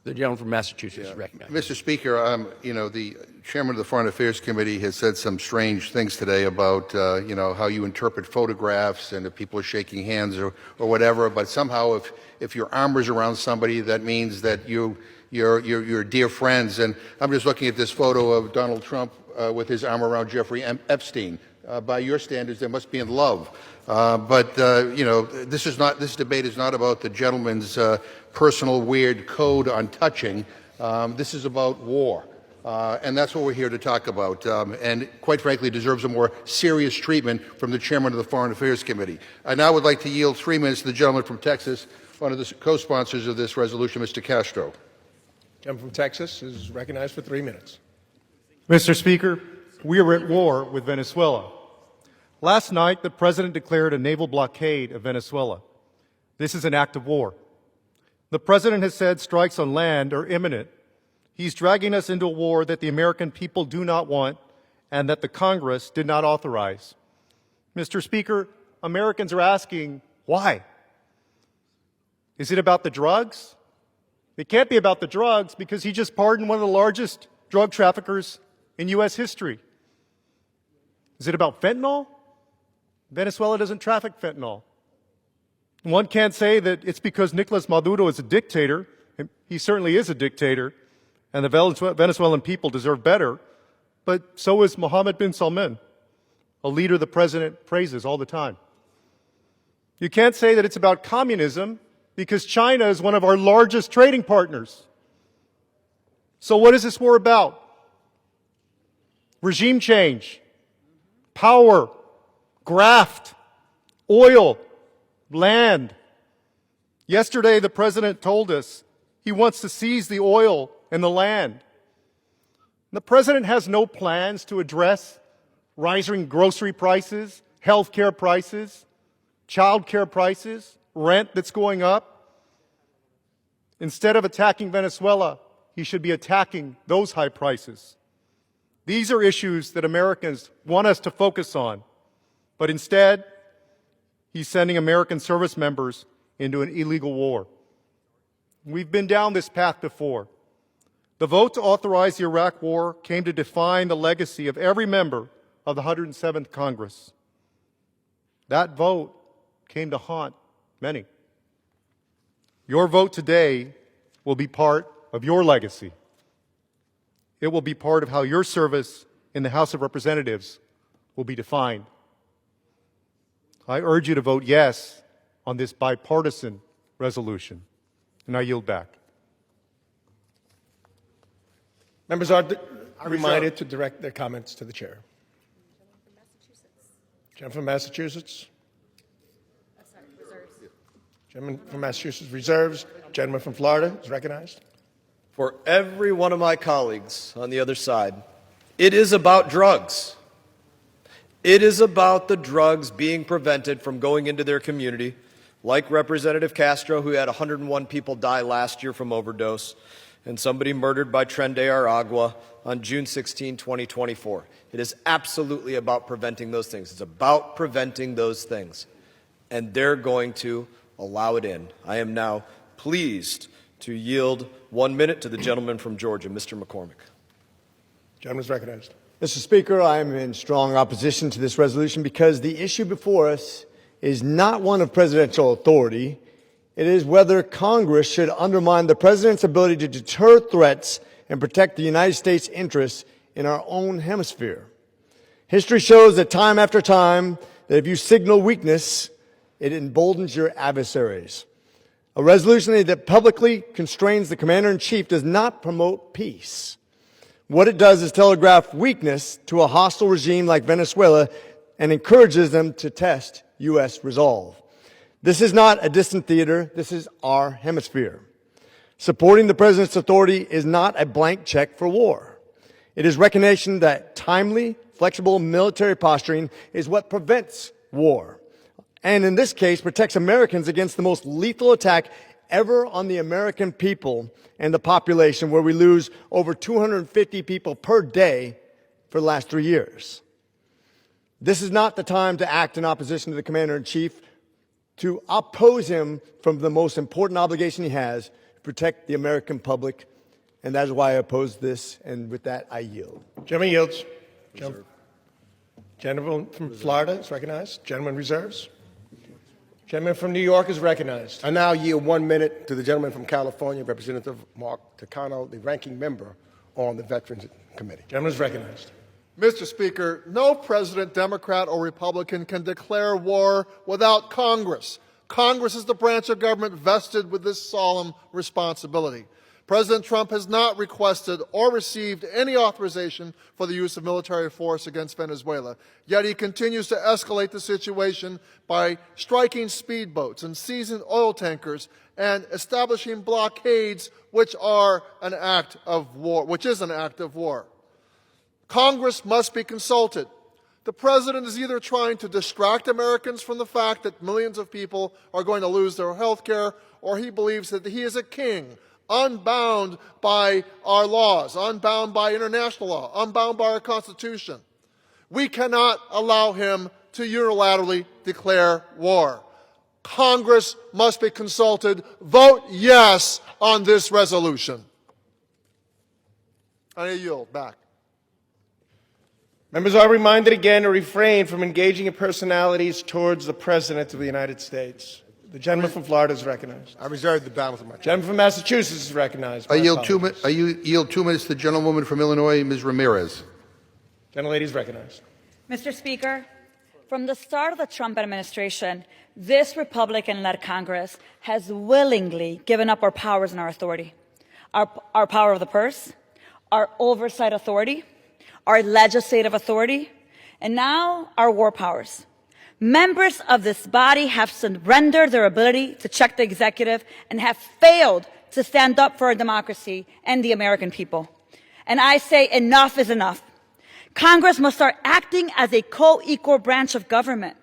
The gentleman from Massachusetts is recognized. Mr. Speaker, the chairman of the Foreign Affairs Committee has said some strange things today about, how you interpret photographs and if people are shaking hands or whatever. But somehow, if your arm is around somebody, that means that you're dear friends. And I'm just looking at this photo of Donald Trump with his arm around Jeffrey Epstein. By your standards, they must be in love. This debate is not about the gentleman's personal weird code on touching. This is about war. And that's what we're here to talk about. And quite frankly, deserves a more serious treatment from the chairman of the Foreign Affairs Committee. I now would like to yield 3 minutes to the gentleman from Texas, one of the co-sponsors of this resolution, Mr. Castro. The gentleman from Texas is recognized for 3 minutes. Mr. Speaker, we are at war with Venezuela. Last night, the President declared a naval blockade of Venezuela. This is an act of war. The President has said strikes on land are imminent. He's dragging us into a war that the American people do not want and that the Congress did not authorize. Mr. Speaker, Americans are asking, why? Is it about the drugs? It can't be about the drugs because he just pardoned one of the largest drug traffickers in U.S. history. Is it about fentanyl? Venezuela doesn't traffic fentanyl. One can't say that it's because Nicolas Maduro is a dictator. He certainly is a dictator, and the Venezuelan people deserve better. But so is Mohammed bin Salman, a leader the president praises all the time. You can't say that it's about communism because China is one of our largest trading partners. So what is this war about? Regime change, power, graft, oil, land. Yesterday, the president told us he wants to seize the oil and the land. The president has no plans to address rising grocery prices, health care prices, child care prices, rent that's going up. Instead of attacking Venezuela, he should be attacking those high prices. These are issues that Americans want us to focus on, but instead, he's sending American service members into an illegal war. We've been down this path before. The vote to authorize the Iraq War came to define the legacy of every member of the 107th Congress. That vote came to haunt many. Your vote today will be part of your legacy. It will be part of how your service in the House of Representatives will be defined. I urge you to vote yes on this bipartisan resolution, and I yield back. Members are reminded to direct their comments to the chair. Gentleman from Massachusetts. Gentleman from Massachusetts reserves. Gentleman from Florida is recognized. For every one of my colleagues on the other side, it is about drugs. It is about the drugs being prevented from going into their community, like Representative Castro, who had 101 people die last year from overdose, and somebody murdered by Tren de Aragua on June 16, 2024. It is absolutely about preventing those things. It's about preventing those things. And they're going to allow it in. I am now pleased to yield 1 minute to the gentleman from Georgia, Mr. McCormick. Gentleman is recognized. Mr. Speaker, I am in strong opposition to this resolution because the issue before us is not one of presidential authority. It is whether Congress should undermine the president's ability to deter threats and protect the United States' interests in our own hemisphere. History shows that time after time that if you signal weakness, it emboldens your adversaries. A resolution that publicly constrains the commander-in-chief does not promote peace. What it does is telegraph weakness to a hostile regime like Venezuela and encourages them to test U.S. resolve. This is not a distant theater. This is our hemisphere. Supporting the president's authority is not a blank check for war. It is recognition that timely, flexible military posturing is what prevents war, and in this case protects Americans against the most lethal attack ever on the American people and the population, where we lose over 250 people per day for the last 3 years. This is not the time to act in opposition to the commander-in-chief, to oppose him from the most important obligation he has, to protect the American public, and that is why I oppose this, and with that, I yield. Gentleman yields. Gentleman from Florida is recognized. Gentleman reserves. Gentleman from New York is recognized. I now yield 1 minute to the gentleman from California, Representative Mark Takano, the ranking member on the Veterans Committee. Gentleman is recognized. Mr. Speaker, no president, Democrat or Republican, can declare war without Congress. Congress is the branch of government vested with this solemn responsibility. President Trump has not requested or received any authorization for the use of military force against Venezuela, yet he continues to escalate the situation by striking speedboats and seizing oil tankers and establishing blockades, which are an act of war, which is an act of war. Congress must be consulted. The president is either trying to distract Americans from the fact that millions of people are going to lose their health care, or he believes that he is a king, unbound by our laws, unbound by international law, unbound by our Constitution. We cannot allow him to unilaterally declare war. Congress must be consulted. Vote yes on this resolution. I yield back. Members are reminded again to refrain from engaging in personalities towards the President of the United States. The gentleman from Florida is recognized. I reserve the balance of my time. Gentleman from Massachusetts is recognized. I yield 2 minutes to the gentlewoman from Illinois, Ms. Ramirez. Gentlelady is recognized. Mr. Speaker, from the start of the Trump administration, this Republican-led Congress has willingly given up our powers and our authority. Our power of the purse, our oversight authority, our legislative authority, and now our war powers. Members of this body have surrendered their ability to check the executive and have failed to stand up for our democracy and the American people. And I say enough is enough. Congress must start acting as a co-equal branch of government.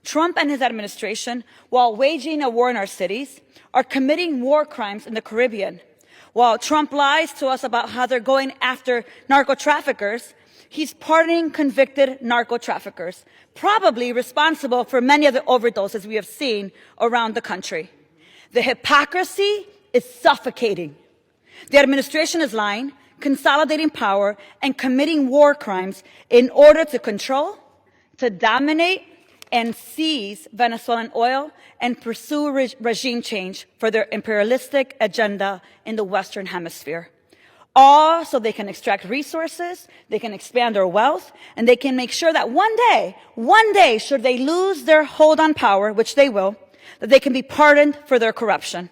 Trump and his administration, while waging a war in our cities, are committing war crimes in the Caribbean. While Trump lies to us about how they're going after narco-traffickers, he's pardoning convicted narco-traffickers, probably responsible for many of the overdoses we have seen around the country. The hypocrisy is suffocating. The administration is lying, consolidating power, and committing war crimes in order to control, to dominate, and seize Venezuelan oil and pursue regime change for their imperialistic agenda in the Western Hemisphere. All so they can extract resources, they can expand their wealth, and they can make sure that one day, should they lose their hold on power, which they will, that they can be pardoned for their corruption.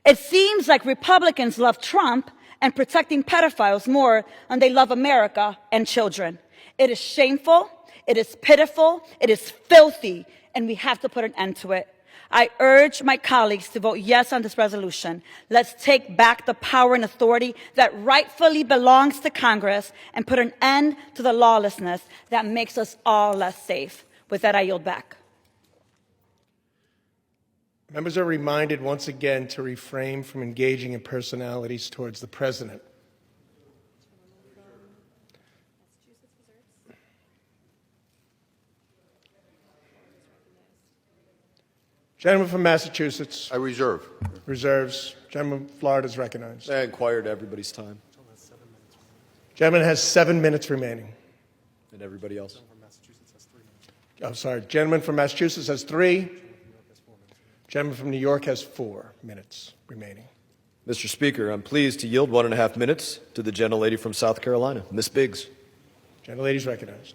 It seems like Republicans love Trump and protecting pedophiles more than they love America and children. It is shameful, it is pitiful, it is filthy, and we have to put an end to it. I urge my colleagues to vote yes on this resolution. Let's take back the power and authority that rightfully belongs to Congress and put an end to the lawlessness that makes us all less safe. With that, I yield back. Members are reminded once again to refrain from engaging in personalities towards the President. Gentleman from Massachusetts. I reserve. Reserves. Gentleman from Florida is recognized. I inquired everybody's time. Gentleman has 7 minutes remaining. And everybody else? I'm sorry. Gentleman from Massachusetts has 3. Gentleman from New York has 4 minutes remaining. Mr. Speaker, I'm pleased to yield 1.5 minutes to the gentlelady from South Carolina, Ms. Biggs. Gentlelady is recognized.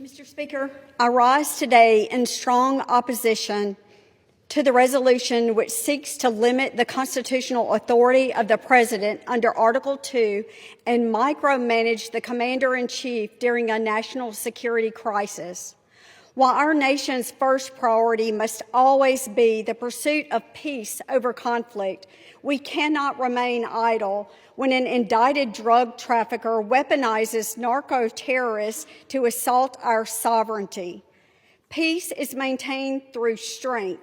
Mr. Speaker, I rise today in strong opposition to the resolution which seeks to limit the constitutional authority of the President under Article 2 and micromanage the Commander-in-Chief during a national security crisis. While our nation's first priority must always be the pursuit of peace over conflict, we cannot remain idle when an indicted drug trafficker weaponizes narco-terrorists to assault our sovereignty. Peace is maintained through strength,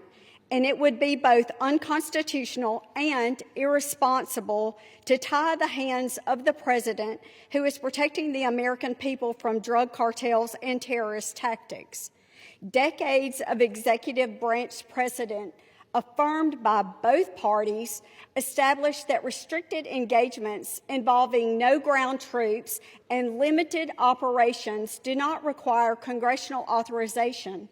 and it would be both unconstitutional and irresponsible to tie the hands of the President, who is protecting the American people from drug cartels and terrorist tactics. Decades of executive branch precedent affirmed by both parties established that restricted engagements involving no ground troops and limited operations do not require congressional authorization.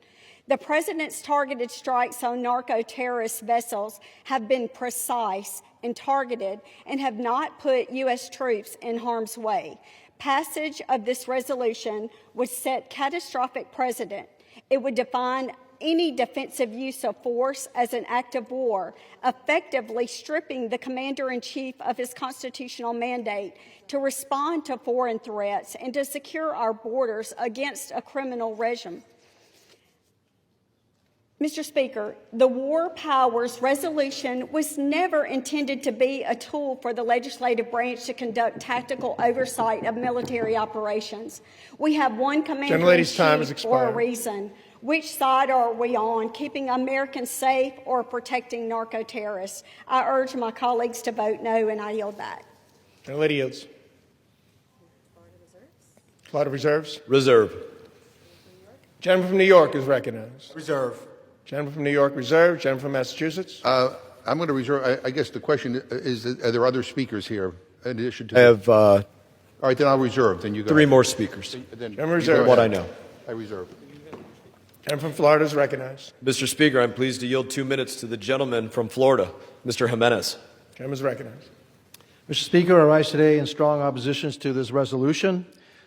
The President's targeted strikes on narco-terrorist vessels have been precise and targeted and have not put U.S. troops in harm's way. Passage of this resolution would set catastrophic precedent. It would define any defensive use of force as an act of war, effectively stripping the Commander-in-Chief of his constitutional mandate to respond to foreign threats and to secure our borders against a criminal regime. Mr. Speaker, the War Powers Resolution was never intended to be a tool for the legislative branch to conduct tactical oversight of military operations. We have one Commander-in-Chief for a reason. Which side are we on, keeping Americans safe or protecting narco-terrorists? I urge my colleagues to vote no, and I yield back. Gentlelady yields. Florida reserves. Reserve. Gentleman from New York is recognized. Reserve. Gentleman from New York reserved. Gentleman from Massachusetts. I'm going to reserve. I guess the question is, are there other speakers here in addition to? I have all right, then I'll reserve. Then you go. Three more speakers. Gentleman reserved. What I know. I reserve. Gentleman from Florida is recognized. Mr. Speaker, I'm pleased to yield 2 minutes to the gentleman from Florida, Mr. Jimenez. Gentleman is recognized. Mr. Speaker, I rise today in strong opposition to this resolution.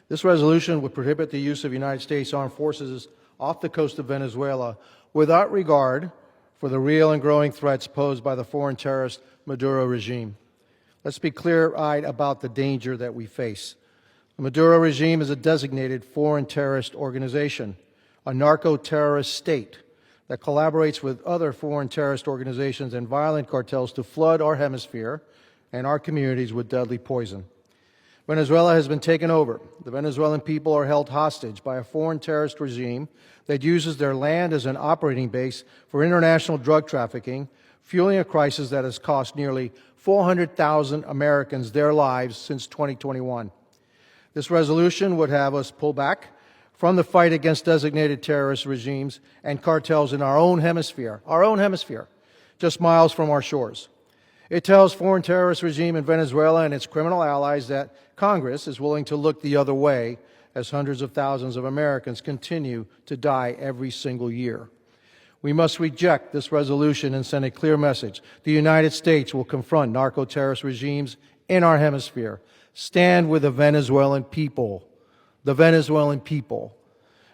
This resolution would prohibit the use of United States armed forces off the coast of Venezuela without regard for the real and growing threats posed by the foreign terrorist Maduro regime. Let's be clear-eyed about the danger that we face. The Maduro regime is a designated foreign terrorist organization, a narco-terrorist state that collaborates with other foreign terrorist organizations and violent cartels to flood our hemisphere and our communities with deadly poison. Venezuela has been taken over. The Venezuelan people are held hostage by a foreign terrorist regime that uses their land as an operating base for international drug trafficking, fueling a crisis that has cost nearly 400,000 Americans their lives since 2021. This resolution would have us pull back from the fight against designated terrorist regimes and cartels in our own hemisphere, just miles from our shores. It tells foreign terrorist regime in Venezuela and its criminal allies that Congress is willing to look the other way as hundreds of thousands of Americans continue to die every single year. We must reject this resolution and send a clear message. The United States will confront narco-terrorist regimes in our hemisphere. Stand with the Venezuelan people,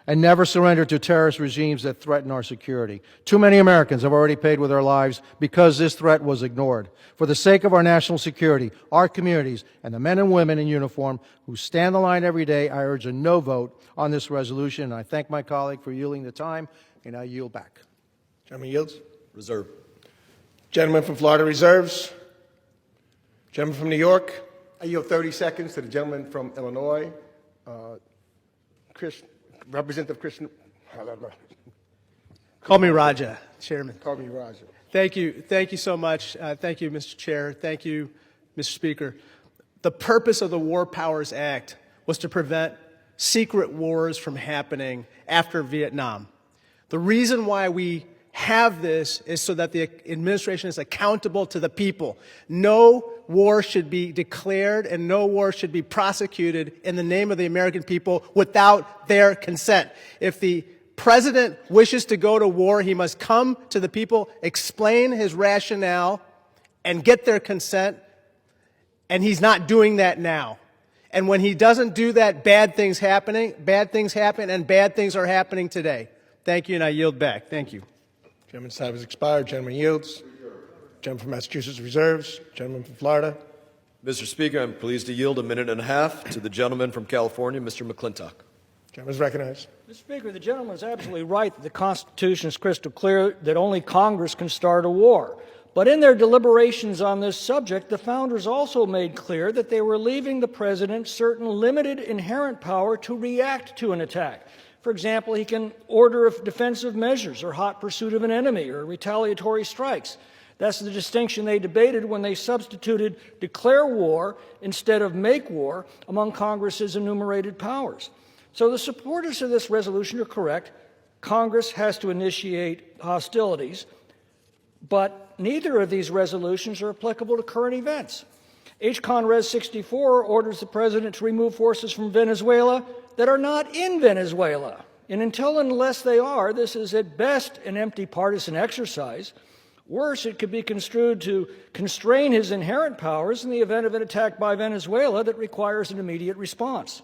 and never surrender to terrorist regimes that threaten our security. Too many Americans have already paid with their lives because this threat was ignored. For the sake of our national security, our communities, and the men and women in uniform who stand the line every day, I urge a no vote on this resolution. And I thank my colleague for yielding the time, and I yield back. Gentleman yields. Reserve. Gentleman from Florida reserves. Gentleman from New York. I yield 30 seconds to the gentleman from Illinois, Representative Christian. Call me Raja, Chairman. Call me Raja. Thank you so much. Thank you, Mr. Chair. Thank you, Mr. Speaker. The purpose of the War Powers Act was to prevent secret wars from happening after Vietnam. The reason why we have this is so that the administration is accountable to the people. No war should be declared and no war should be prosecuted in the name of the American people without their consent. If the president wishes to go to war, he must come to the people, explain his rationale, and get their consent, and he's not doing that now. And when he doesn't do that, bad things happen, and bad things are happening today. Thank you, and I yield back. Thank you. Gentleman's time has expired. Gentleman yields. Gentleman from Massachusetts reserves. Gentleman from Florida. Mr. Speaker, I'm pleased to yield 1.5 minutes to the gentleman from California, Mr. McClintock. Gentleman is recognized. Mr. Speaker, the gentleman is absolutely right that the Constitution is crystal clear that only Congress can start a war. But in their deliberations on this subject, the founders also made clear that they were leaving the president certain limited inherent power to react to an attack. For example, he can order defensive measures or hot pursuit of an enemy or retaliatory strikes. That's the distinction they debated when they substituted declare war instead of make war among Congress's enumerated powers. So the supporters of this resolution are correct. Congress has to initiate hostilities, but neither of these resolutions are applicable to current events. H-Con Res 64 orders the president to remove forces from Venezuela that are not in Venezuela. And until and unless they are, this is at best an empty partisan exercise. Worse, it could be construed to constrain his inherent powers in the event of an attack by Venezuela that requires an immediate response.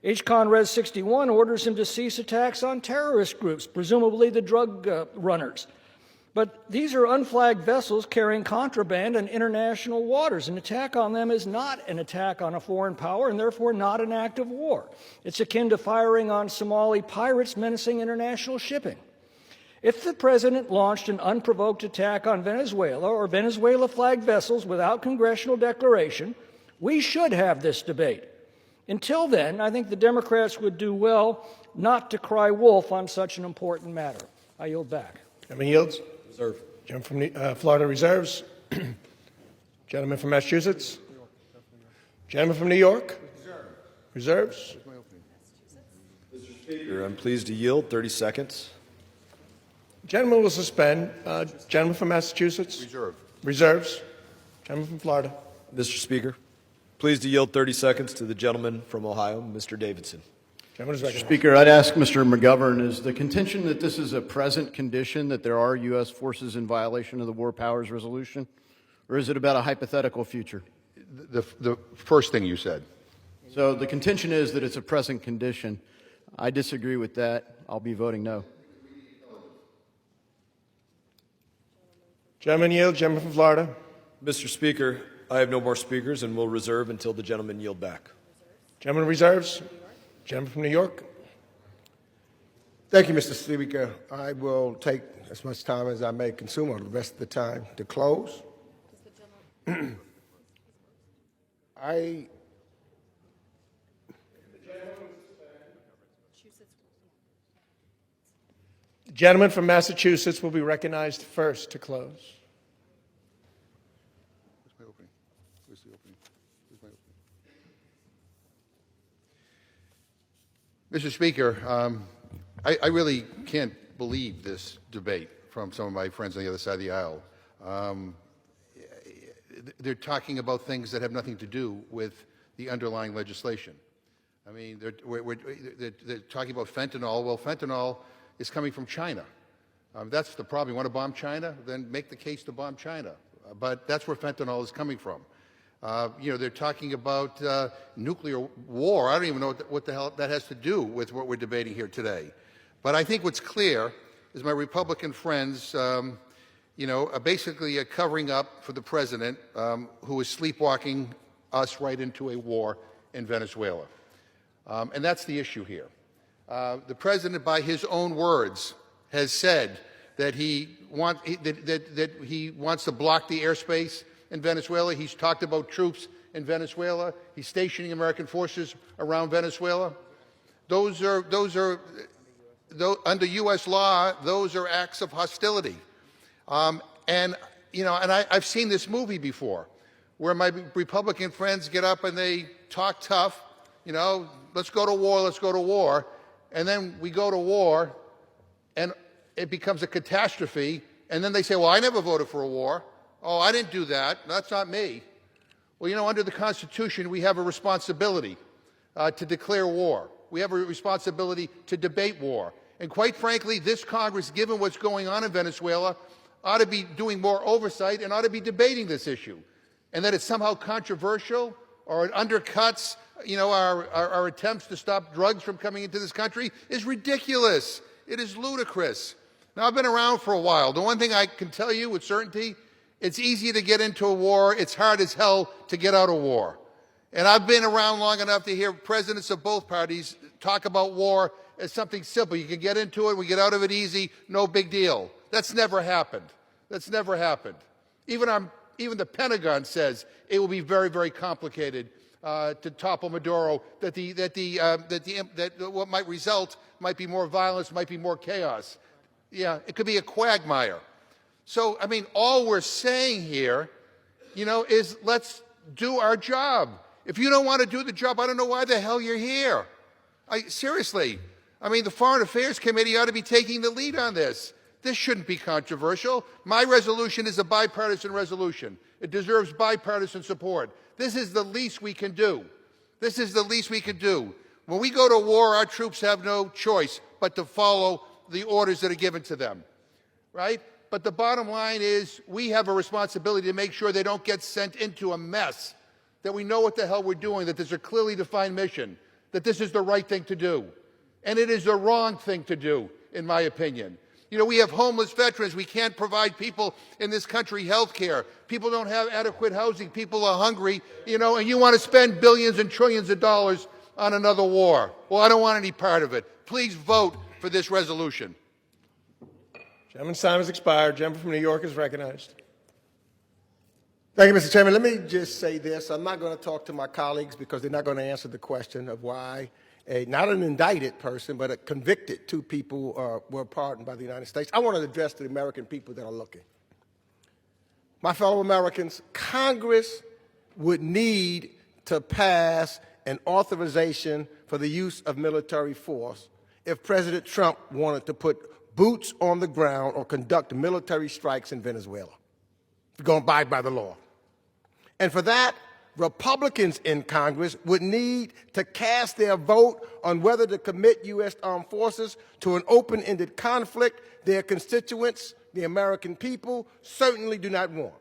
H-Con Res 61 orders him to cease attacks on terrorist groups, presumably the drug runners. But these are unflagged vessels carrying contraband in international waters. An attack on them is not an attack on a foreign power and therefore not an act of war. It's akin to firing on Somali pirates menacing international shipping. If the president launched an unprovoked attack on Venezuela or Venezuela-flagged vessels without congressional declaration, we should have this debate. Until then, I think the Democrats would do well not to cry wolf on such an important matter. I yield back. Gentleman yields. Reserve. Gentleman from Florida reserves. Gentleman from Massachusetts. Gentleman from New York. Reserves. Speaker, I'm pleased to yield 30 seconds. Gentleman will suspend. Gentleman from Massachusetts? Reserve. Reserves. Gentleman from Florida? Mr. Speaker, pleased to yield 30 seconds to the gentleman from Ohio, Mr. Davidson. Gentleman is recognized. Speaker, I'd ask Mr. McGovern, is the contention that this is a present condition, that there are U.S. forces in violation of the War Powers Resolution, or is it about a hypothetical future? The first thing you said. So the contention is that it's a present condition. I disagree with that. I'll be voting no. Gentleman yield. Gentleman from Florida? Mr. Speaker, I have no more speakers and will reserve until the gentleman yield back. Gentleman reserves. Gentleman from New York? Thank you, Mr. Speaker. I will take as much time as I may consume or the rest of the time to close. The gentleman from Massachusetts will be recognized first to close. Where's my opening? Where's the opening? Where's my opening? Mr. Speaker, I really can't believe this debate from some of my friends on the other side of the aisle. They're talking about things that have nothing to do with the underlying legislation. I mean, they're talking about fentanyl. Well, fentanyl is coming from China. That's the problem. You want to bomb China? Then make the case to bomb China. But that's where fentanyl is coming from. They're talking about nuclear war. I don't even know what the hell that has to do with what we're debating here today. But I think what's clear is my Republican friends, are basically covering up for the president who is sleepwalking us right into a war in Venezuela. And that's the issue here. The president, by his own words, has said that he wants to block the airspace in Venezuela. He's talked about troops in Venezuela. He's stationing American forces around Venezuela. Those are under U.S. law, those are acts of hostility. And I've seen this movie before, where my Republican friends get up and they talk tough. Let's go to war. Let's go to war. And then we go to war, and it becomes a catastrophe. And then they say, well, I never voted for a war. Oh, I didn't do that. That's not me. Well, under the Constitution, we have a responsibility to declare war. We have a responsibility to debate war. And quite frankly, this Congress, given what's going on in Venezuela, ought to be doing more oversight and ought to be debating this issue. And that it's somehow controversial or it undercuts our attempts to stop drugs from coming into this country is ridiculous. It is ludicrous. Now, I've been around for a while. The one thing I can tell you with certainty, it's easy to get into a war. It's hard as hell to get out of war. And I've been around long enough to hear presidents of both parties talk about war as something simple. You can get into it, we get out of it easy, no big deal. That's never happened. That's never happened. Even the Pentagon says it will be very, very complicated to topple Maduro, that what might result might be more violence, might be more chaos. Yeah, it could be a quagmire. So, all we're saying here, is let's do our job. If you don't want to do the job, I don't know why the hell you're here. Seriously, the Foreign Affairs Committee ought to be taking the lead on this. This shouldn't be controversial. My resolution is a bipartisan resolution. It deserves bipartisan support. This is the least we can do. This is the least we can do. When we go to war, our troops have no choice but to follow the orders that are given to them, right? But the bottom line is we have a responsibility to make sure they don't get sent into a mess, that we know what the hell we're doing, that there's a clearly defined mission, that this is the right thing to do. And it is the wrong thing to do, in my opinion. We have homeless veterans. We can't provide people in this country health care. People don't have adequate housing. People are hungry, and you want to spend billions and trillions of dollars on another war. Well, I don't want any part of it. Please vote for this resolution. Gentleman's time has expired. Gentleman from New York is recognized. Thank you, Mr. Chairman. Let me just say this. I'm not going to talk to my colleagues because they're not going to answer the question of why not an indicted person, but a convicted two people were pardoned by the United States. I want to address the American people that are looking. My fellow Americans, Congress would need to pass an authorization for the use of military force if President Trump wanted to put boots on the ground or conduct military strikes in Venezuela. He's going to abide by the law. And for that, Republicans in Congress would need to cast their vote on whether to commit U.S. armed forces to an open-ended conflict their constituents, the American people, certainly do not want.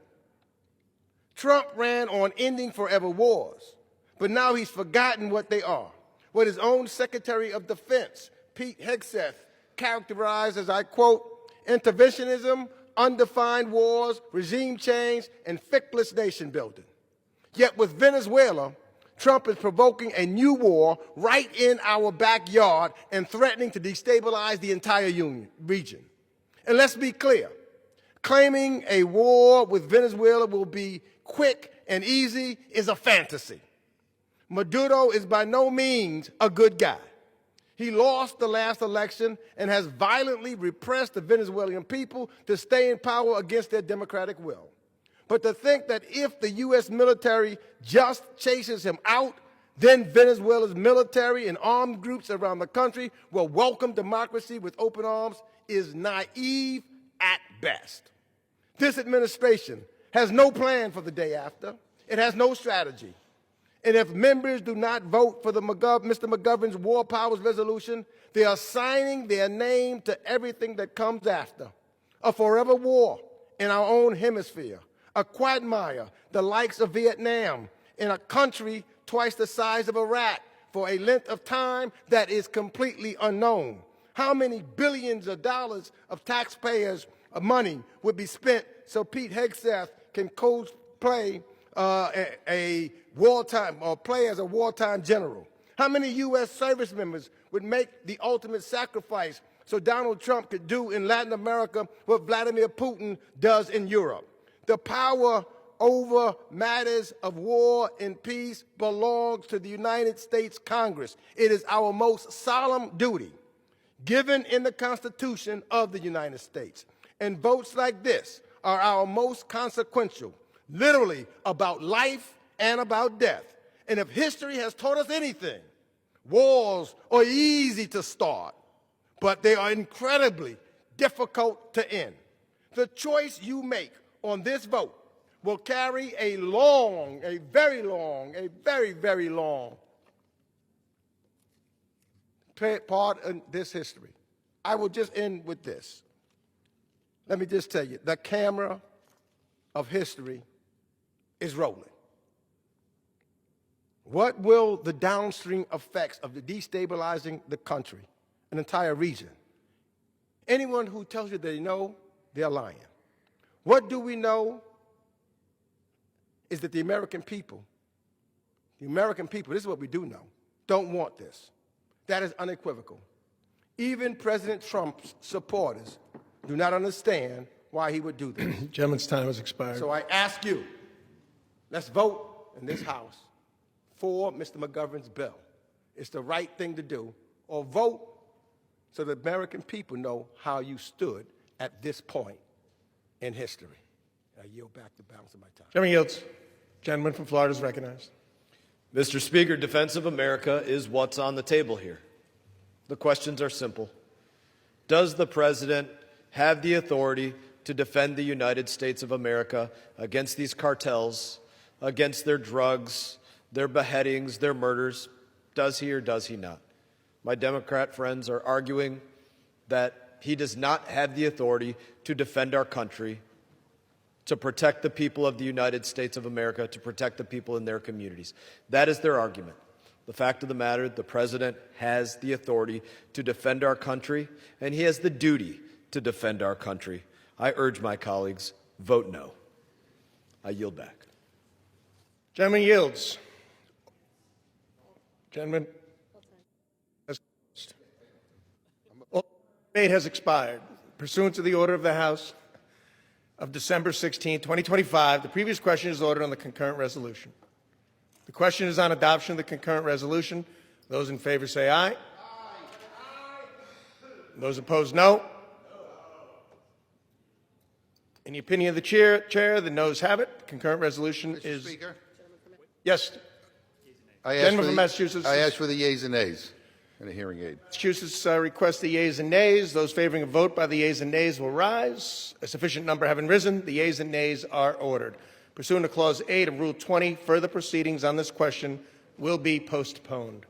Trump ran on ending forever wars, but now he's forgotten what they are, what his own Secretary of Defense, Pete Hegseth, characterized as, I quote, interventionism, undefined wars, regime change, and fickless nation building. Yet with Venezuela, Trump is provoking a new war right in our backyard and threatening to destabilize the entire region. And let's be clear, claiming a war with Venezuela will be quick and easy is a fantasy. Maduro is by no means a good guy. He lost the last election and has violently repressed the Venezuelan people to stay in power against their democratic will. But to think that if the U.S. military just chases him out, then Venezuela's military and armed groups around the country will welcome democracy with open arms is naive at best. This administration has no plan for the day after. It has no strategy. And if members do not vote for Mr. McGovern's War Powers Resolution, they are signing their name to everything that comes after. A forever war in our own hemisphere, a quagmire, the likes of Vietnam, in a country twice the size of Iraq for a length of time that is completely unknown. How many billions of dollars of taxpayers' money would be spent so Pete Hegseth can play a wartime or play as a wartime general? How many U.S. service members would make the ultimate sacrifice so Donald Trump could do in Latin America what Vladimir Putin does in Europe? The power over matters of war and peace belongs to the United States Congress. It is our most solemn duty, given in the Constitution of the United States. And votes like this are our most consequential, literally about life and about death. And if history has taught us anything, wars are easy to start, but they are incredibly difficult to end. The choice you make on this vote will carry a very, very long part in this history. I will just end with this. Let me just tell you, the camera of history is rolling. What will the downstream effects of the destabilizing the country, an entire region? Anyone who tells you they know, they're lying. What do we know is that the American people, this is what we do know, don't want this. That is unequivocal. Even President Trump's supporters do not understand why he would do this. Gentleman's time has expired. So I ask you, let's vote in this House for Mr. McGovern's bill. It's the right thing to do. Or vote so the American people know how you stood at this point in history. I yield back the balance of my time. Gentleman yields. Gentleman from Florida is recognized. Mr. Speaker, defense of America is what's on the table here. The questions are simple. Does the President have the authority to defend the United States of America against these cartels, against their drugs, their beheadings, their murders? Does he or does he not? My Democrat friends are arguing that he does not have the authority to defend our country, to protect the people of the United States of America, to protect the people in their communities. That is their argument. The fact of the matter, the President has the authority to defend our country, and he has the duty to defend our country. I urge my colleagues, vote no. I yield back. Gentleman yields. Gentleman. Debate has expired. Pursuant to the order of the House of December 16, 2025, the previous question is ordered on the concurrent resolution. The question is on adoption of the concurrent resolution. Those in favor say aye. Aye. Those opposed, no. In the opinion of the chair, the noes have it. The concurrent resolution is. Speaker? Yes. I Gentleman from Massachusetts. I ask for the yeas and nays. and a hearing aid. Massachusetts requests the yeas and nays. Those favoring a vote by the yeas and nays will rise. A sufficient number having risen, the yeas and nays are ordered. Pursuant to Clause 8 of Rule 20, further proceedings on this question will be postponed.